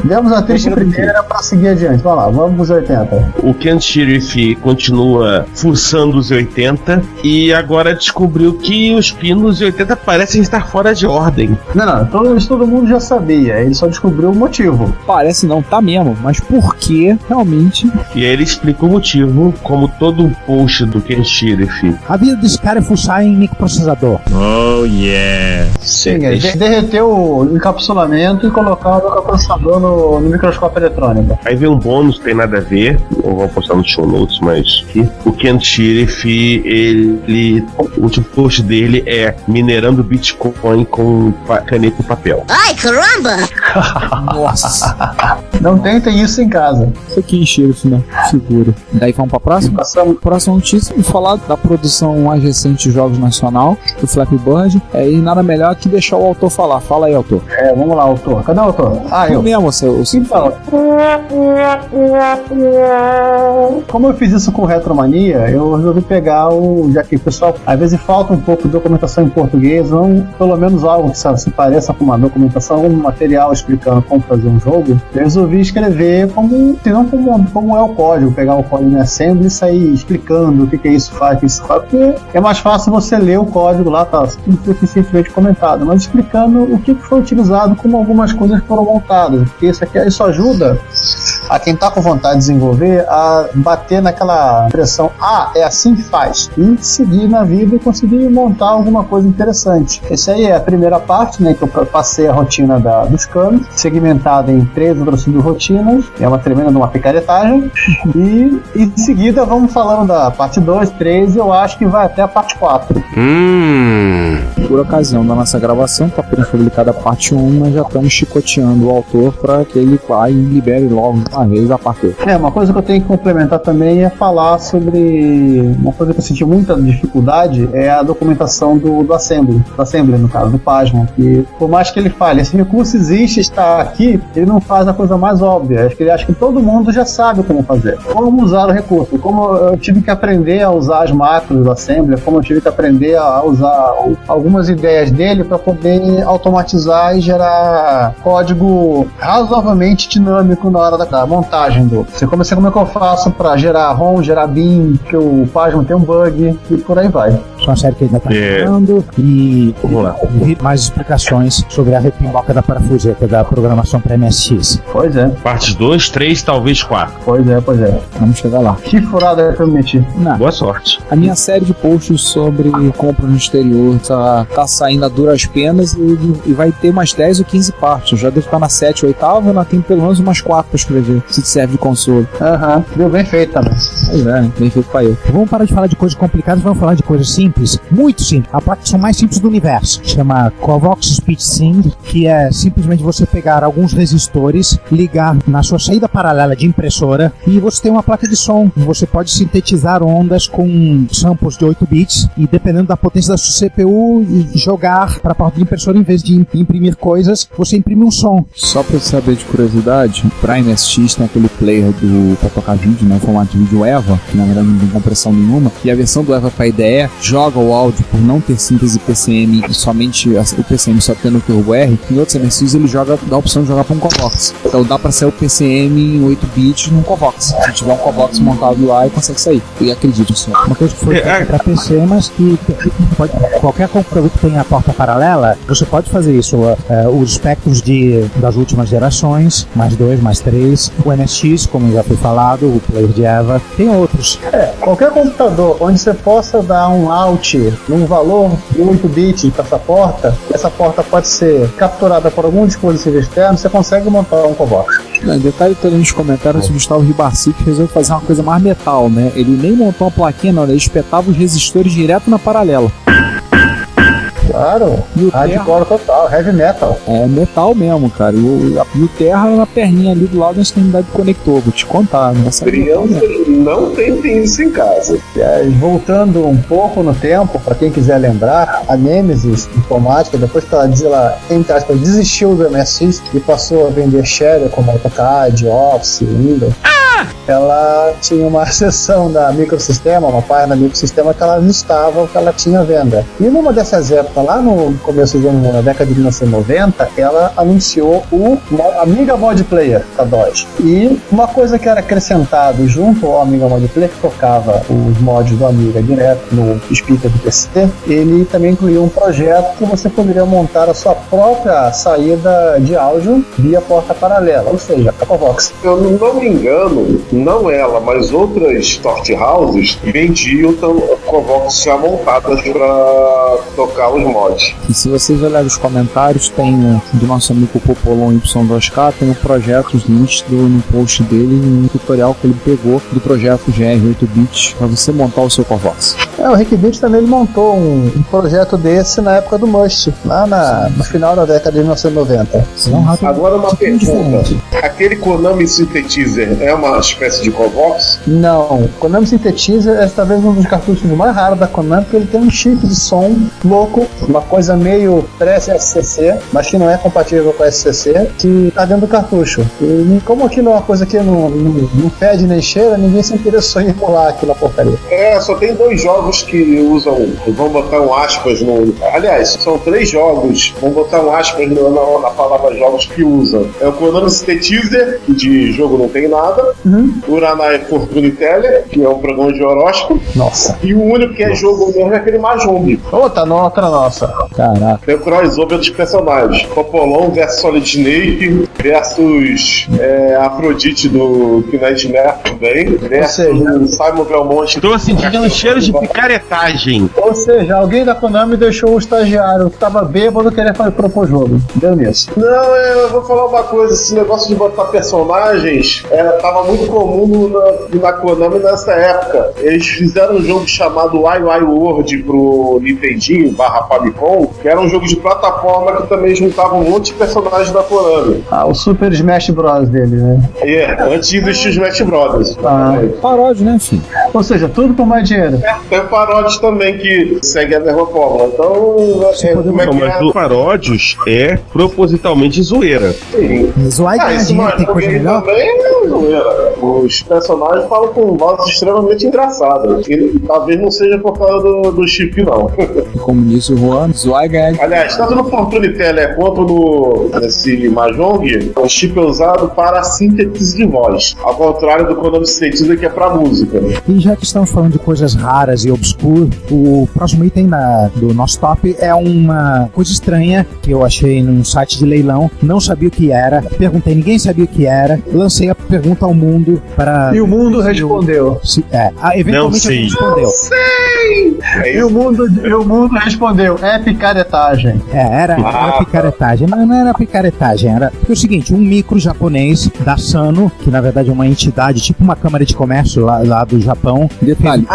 Demos a triste primeira pra seguir adiante. Vamos lá, vamos pros 80. O Ken Sheriff continua fuçando os 80 e agora descobriu que os pinos 80 parecem estar fora de ordem. Não, todo mundo já sabia, ele só descobriu o motivo. Parece não, tá mesmo, mas por que realmente? E aí ele explica o motivo, como todo post do Ken Shirif. A vida desse cara é fuçar em microprocessador. Oh, yeah. Sim, derreter o encapsulamento e colocar o microprocessador no microscópio eletrônico. Aí vem um bônus, tem nada a ver, não vou postar no show notes, mas o Ken Shirif, o último post dele é minerando Bitcoin com caneta e papel. Ai, caramba! Nossa. Não tentem isso em casa. Isso aqui encheu isso, né? Seguro. Daí vamos pra próxima? Próxima notícia, vamos falar da produção mais recente de jogos nacional, do Flappy Bird. E nada melhor que deixar o autor falar. Fala aí, autor. Vamos lá, autor. Cadê o autor? Eu mesmo, seu. Então, como eu fiz isso com Retromania, eu resolvi pegar já que o pessoal, às vezes falta um pouco de documentação em português, ou pelo menos algo que se pareça com uma documentação, um material explicando como fazer um jogo. Eu resolvi escrever como é o código, pegar o código em Assembly e sair explicando o que é isso faz, porque é mais fácil você ler o código lá, tá suficientemente comentado, mas explicando o que foi utilizado, como algumas coisas foram montadas, porque isso ajuda a quem está com vontade de desenvolver a bater naquela impressão, é assim que faz, e seguir na vida e conseguir montar alguma coisa interessante. Essa aí é a primeira parte, né, que eu passei a rotina dos canos, segmentada em 3 outras rotinas, é uma tremenda de uma picaretagem, e em seguida vamos falando da parte 2, 3, e eu acho que vai até a parte 4. Por ocasião da nossa gravação, está apenas publicada a parte 1, nós já estamos chicoteando o autor para que ele vá e libere logo uma vez a parte 2. Uma coisa que eu tenho que complementar também é falar sobre uma coisa que eu senti muita dificuldade, é a documentação do Assembly, no caso, do Pasmo, que por mais que ele fale, esse recurso existe, está aqui, ele não faz a coisa mais óbvia. Acho que todo mundo já sabe como fazer, como usar o recurso, como eu tive que aprender a usar as macros do Assembly, como eu tive que aprender a usar algumas ideias dele para poder automatizar e gerar código razoavelmente dinâmico na hora da montagem do. Como é que eu faço para gerar ROM, gerar bin, que o Pasmo tem um bug e por aí vai. Só uma série que ainda está falando e mais explicações sobre a repimboca da parafuseta da programação para MSX. Pois é. Partes 2, 3, talvez 4. Pois é. Vamos chegar lá. Que furada que eu meti. Boa sorte. A minha série de posts sobre compras no exterior tá saindo a duras penas e vai ter umas 10 ou 15 partes. Eu já devo estar na 7 ou 8ª, ainda tem pelo menos umas 4 para escrever, se serve de console. Deu bem feito também. Pois é, bem feito pra eu. Vamos parar de falar de coisas complicadas, vamos falar de coisas simples, muito simples. A aplicação mais simples do universo chama Covox Speech Sync, que é simplesmente você pegar alguns resistores, ligar na sua saída paralela de impressora e você tem uma placa de som. Você pode sintetizar ondas com samples de 8 bits e, dependendo da potência da sua CPU, jogar para a porta de impressora. Em vez de imprimir coisas, você imprime um som. Só para saber de curiosidade, para MSX tem aquele player para tocar vídeo, né, o formato de vídeo EVA, que na verdade não tem compressão nenhuma, e a versão do EVA para IDE joga o áudio por não ter síntese PCM e somente o PCM só tendo o Turbo R. Em outros MSX ele dá a opção de jogar para um Covox. Então dá para sair o PCM em 8 bits num Covox. Se tiver um Covox montado lá, consegue sair. E acredito nisso. Uma coisa que foi feita para PC, mas que qualquer computador que tenha a porta paralela, você pode fazer isso. Os espectros das últimas gerações, mais 2, mais 3, o MSX, como já foi falado, o player de EVA, tem outros. Qualquer computador onde você possa dar um out num valor de 8 bits para essa porta pode ser capturada por algum dispositivo externo, você consegue montar um Covox. Detalhe todo nos comentários, o Gustavo Ribarci que resolveu fazer uma coisa mais metal, né? Ele nem montou uma plaquinha, não, ele espetava os resistores direto na paralela. Claro, hardcore total, heavy metal. É metal mesmo, cara. E o Terra na perninha ali do lado da extremidade do conector, vou te contar. Não tentem isso em casa. Voltando um pouco no tempo, para quem quiser lembrar, a Nemesis Informática, depois que ela entre aspas, desistiu do MSX e passou a vender share como AutoCAD, Office, Windows. Ela tinha uma seção da microsistema, uma página do microsistema que ela listava o que ela tinha à venda. E numa dessas épocas, lá no começo da década de 1990, ela anunciou o Amiga Mod Player da DOS. E uma coisa que era acrescentado junto ao Amiga Mod Player, que tocava os mods do Amiga direto no speaker do PC, ele também incluía um projeto que você poderia montar a sua própria saída de áudio via porta paralela, ou seja, a Covox. Eu não me engano, não ela, mas outras torch houses vendiam Covox já montadas para tocar os mods. E se vocês olharem os comentários, tem do nosso amigo Popolon Y2K, tem o projeto, os links no post dele, um tutorial que ele pegou do projeto GR8-bits para você montar o seu Covox. O Rick Bits também ele montou um projeto desse na época do Must, lá no final da década de 1990. Agora uma pergunta: aquele Konami Synthetizer é uma espécie de Covox? Não, Konami Synthetizer é talvez um dos cartuchos mais raros da Konami, porque ele tem um chip de som louco, uma coisa meio pré-SCC, mas que não é compatível com a SCC, que tá dentro do cartucho. E como aquilo é uma coisa que não fede nem cheira, ninguém se interessou em emular aquilo na porcaria. Só tem 2 jogos que usam, vamos botar um aspas no... Aliás, são 3 jogos, vamos botar um aspas na palavra jogos que usam. É o Konami Synthetizer, que de jogo não tem nada, o Uranai Fortune Teller, que é um programa de horóscopo. Nossa. E o único que é jogo mesmo é aquele Mahjong. Tá noutra nossa. Caraca. Tem o crossover dos personagens. Popolon versus Solid Snake versus Afrodite do Nightmare também. Versus Simon Belmont. Tô sentindo um cheiro de picaretagem. Ou seja, alguém da Konami deixou o estagiário que tava bêbado querer propor jogo. Deu nisso. Não, eu vou falar uma coisa. Esse negócio de botar personagens tava muito comum na Konami nessa época. Eles fizeram um jogo chamado Wai World pro Nintendinho /Famicom, que era um jogo de plataforma que também juntava um monte de personagens da Konami. O Super Smash Bros. Dele, né? Antes de existir os Smash Brothers. Paródia, né, filho? Ou seja, tudo por mais dinheiro. Tem paródios também que seguem a mesma fórmula. Então, mas o paródios é propositalmente zoeira. Sim. Tem coisa melhor? Também é zoeira. Os personagens falam com vozes extremamente engraçadas. E talvez não seja por causa do chip, não. Como disse o Juan, Zweiger. Aliás, tanto no Fortune Teller quanto nesse Mahjong, o chip é usado para síntese de voz, ao contrário do Konami Synthetizer, que é para música. E já que estamos falando de coisas raras e obscuras, o próximo item do nosso top é uma coisa estranha que eu achei num site de leilão, não sabia o que era, perguntei, ninguém sabia o que era, lancei a pergunta ao mundo para... E o mundo respondeu. Eventualmente alguém respondeu. Não sei! E o mundo respondeu, é picaretagem. Era picaretagem, mas não era picaretagem, era... Porque é o seguinte, um micro japonês da Sano, que na verdade é uma entidade, tipo uma câmara de comércio lá do Japão. Detalhe,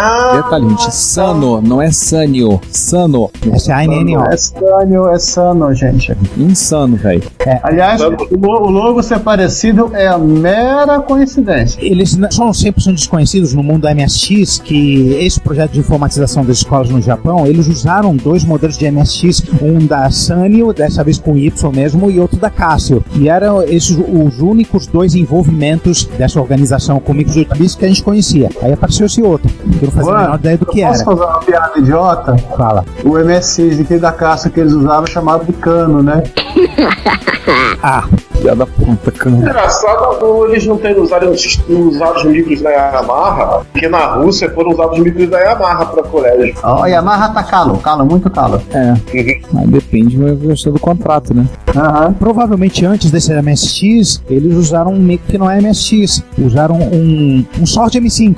gente, Sano, não é Sanyo, Sano. S-A-N-N-O. É Sano, gente. Insano, velho. Aliás, o logo ser parecido é a mera coincidência. Eles são 100% desconhecidos no mundo da MSX, que esse projeto de informatização das escolas no Japão, eles usaram 2 modelos de MSX, um da Sanyo, dessa vez com Y mesmo, e outro da Casio. E eram esses os únicos 2 envolvimentos dessa organização com micros 8 bits que a gente conhecia. Aí apareceu esse outro, que eu não fazia a menor ideia do que era. Posso fazer uma piada idiota? Fala. O MSX aqui da Casio que eles usavam chamado de cano, né? Piada puta, cara. Engraçado, eles não terem usado os micros da Yamaha, porque na Rússia foram usados os micros da Yamaha para colégio. A Yamaha tá calo, muito calo. Mas depende do contrato, né? Provavelmente antes desse MSX, eles usaram um micro que não é MSX, usaram um Sword M5.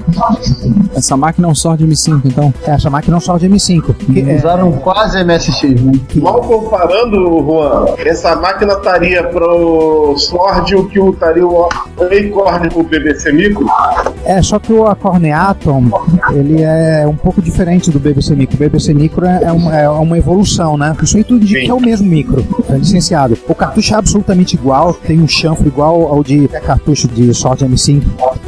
Essa máquina é um Sword M5, então? Essa máquina é um Sword M5. Usaram quase MSX, né? Mal comparando, Juan, essa máquina estaria pro Sword o que estaria o Acorn pro BBC Micro? Só que o Acorn Atom, ele é um pouco diferente do BBC Micro. O BBC Micro é uma evolução, né? Isso aí tudo indica que é o mesmo micro, licenciado. O cartucho é absolutamente igual, tem um chanfre igual ao de cartucho de Sword M5.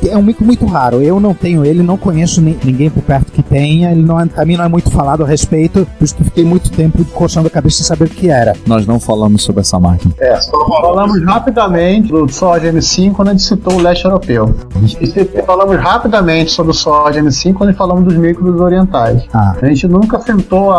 É um micro muito raro, eu não tenho ele, não conheço ninguém por perto que tenha, ele também não é muito falado a respeito, por isso que fiquei muito tempo coçando a cabeça sem saber o que era. Nós não falamos sobre essa máquina. Só falamos rapidamente do Sword M5 quando a gente citou o leste europeu. E falamos rapidamente sobre o Sword M5 quando falamos dos micros orientais. A gente nunca sentou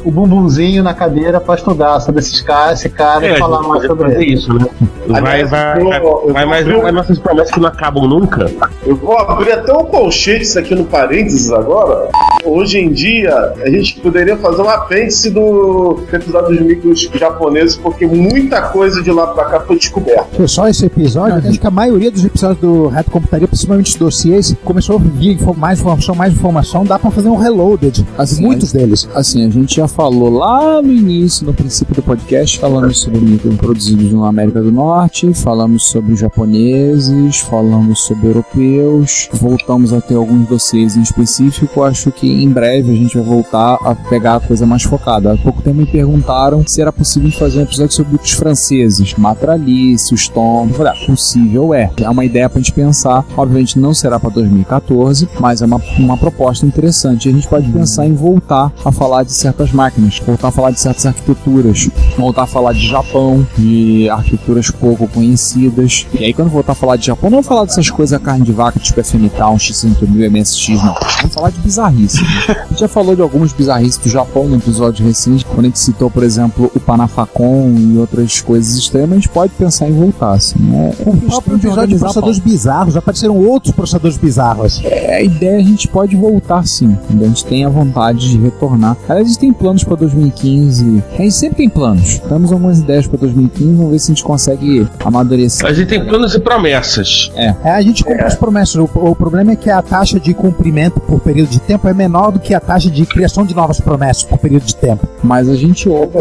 o bumbumzinho na cadeira para estudar sobre esse cara e falar mais sobre ele. Isso, né? Vai nossas promessas que não acabam nunca. Eu vou abrir até um colchete aqui no parênteses agora, Hoje em dia, a gente poderia fazer um apêndice do episódio dos micros japoneses, porque muita coisa de lá pra cá foi descoberta. Foi só esse episódio? Acho que a maioria dos episódios do Retrocomputaria, principalmente os dossiês, começou a vir mais informação, dá pra fazer um reloaded. Assim, muitos deles. Assim, a gente já falou lá no início, no princípio do podcast, falamos sobre micros produzidos na América do Norte, falamos sobre japoneses, falamos sobre europeus, voltamos a ter alguns dossiês em específico. Acho que em breve a gente vai voltar a pegar a coisa mais focada. Há pouco tempo me perguntaram se era possível fazer um episódio sobre os franceses, Matralice, os Tom. Eu falei, possível é. É uma ideia pra gente pensar. Obviamente não será pra 2014, mas é uma proposta interessante. A gente pode pensar em voltar a falar de certas máquinas, voltar a falar de certas arquiteturas, voltar a falar de Japão, de arquiteturas pouco conhecidas. E aí quando voltar a falar de Japão, não vou falar dessas coisas carne de vaca, tipo FMK, X1000, MSX, não. Vamos falar de bizarrice. A gente já falou de algumas bizarrices do Japão no episódio recente, quando a gente citou, por exemplo, o Panafacon e outras coisas extremas. A gente pode pensar em voltar, assim, né? O próprio episódio de processadores bizarros, apareceram outros processadores bizarros. A ideia a gente pode voltar, sim. A gente tem a vontade de retornar. Aliás, a gente tem planos para 2015. A gente sempre tem planos. Temos algumas ideias para 2015, vamos ver se a gente consegue amadurecer. A gente tem planos e promessas. A gente cumpre as promessas. O problema é que a taxa de cumprimento por período de tempo é menor do que a taxa de criação de novas promessas por período de tempo. Mas a gente ouve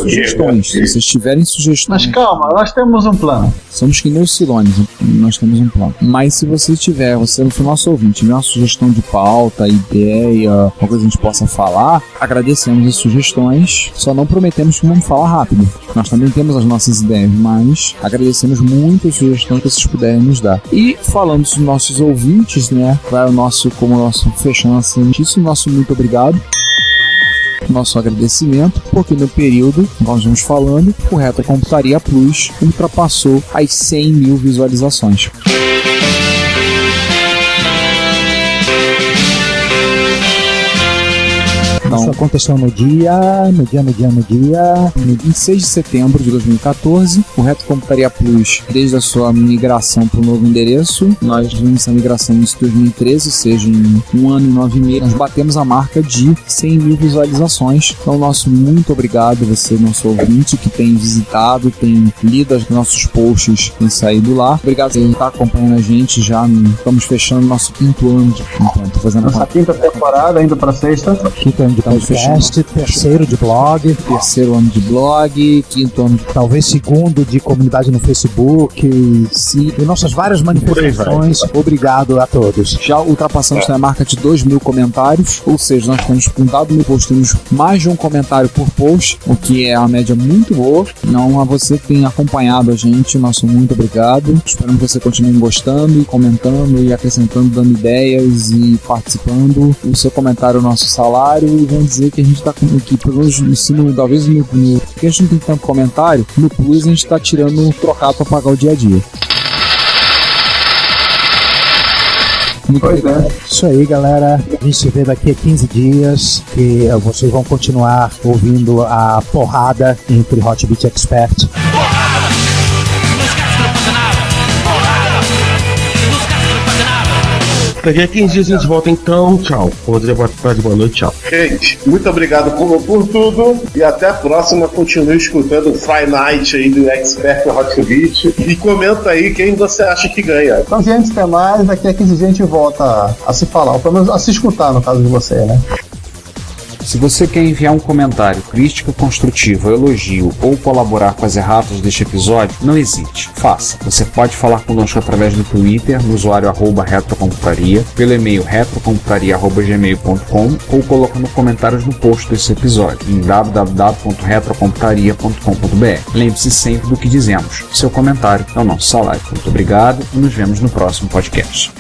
sugestões. Se vocês tiverem sugestões. Mas calma, nós temos um plano. Somos que nem os Cilones, nós temos um plano. Mas se você tiver, você for nosso ouvinte, tiver uma sugestão de pauta, ideia, alguma coisa que a gente possa falar, agradecemos as sugestões. Só não prometemos que vamos falar rápido. Nós também temos as nossas ideias, mas agradecemos muito as sugestões que vocês puderem nos dar. E falando dos nossos ouvintes, né, vai o nosso, como nosso fechando assim, isso, nosso muito obrigado. Nosso agradecimento, porque no período, nós vamos falando, o Retrocomputaria Plus ultrapassou as 100 mil visualizações. Isso aconteceu no dia 26 de setembro de 2014. O Retrocomputaria Plus, desde a sua migração para o novo endereço, nós vimos essa migração em 2013, ou seja, em 1 ano e 9 meses, nós batemos a marca de 100 mil visualizações. Então, nosso muito obrigado, você, nosso ouvinte, que tem visitado, tem lido os nossos posts, tem saído lá. Obrigado por estar acompanhando a gente. Já estamos fechando nosso 5º ano de fazendo nossa 5ª temporada, indo para 6ª. 5º ano de podcast, 3º de blog, 3º ano de blog, 5º ano de, talvez 2º de comunidade no Facebook, sim, e nossas várias manifestações. Obrigado a todos. Já ultrapassamos a marca de 2.000 comentários, ou seja, nós temos com dado postamos mais de um comentário por post, o que é uma média muito boa. Não a você que tem acompanhado a gente, nosso muito obrigado. Esperamos que você continue gostando e comentando e acrescentando, dando ideias e participando. O seu comentário é o nosso salário. E vamos dizer que a gente está com aqui, pelo menos talvez no porque a gente não tem tanto comentário, no Plus a gente está tirando trocado para pagar o dia a dia. Isso aí, galera. A gente se vê daqui a 15 dias e vocês vão continuar ouvindo a porrada entre Hotbit Expert. Daqui a 15 dias a gente volta então. Tchau. Bom dia, boa tarde, boa noite. Tchau. Gente, muito obrigado por tudo. E até a próxima. Continue escutando o Friday Night aí do Expert Hotbit. E comenta aí quem você acha que ganha. Então, gente, até mais. Daqui a 15 dias a gente volta a se falar. Ou pelo menos a se escutar, no caso de você, né? Se você quer enviar um comentário, crítica construtiva, elogio ou colaborar com as erratas deste episódio, não hesite, faça. Você pode falar conosco através do Twitter, no usuário @retrocomputaria, pelo e-mail retrocomputaria@gmail.com ou colocando comentários no post desse episódio em www.retrocomputaria.com.br. Lembre-se sempre do que dizemos. Seu comentário é o nosso salário. Muito obrigado e nos vemos no próximo podcast.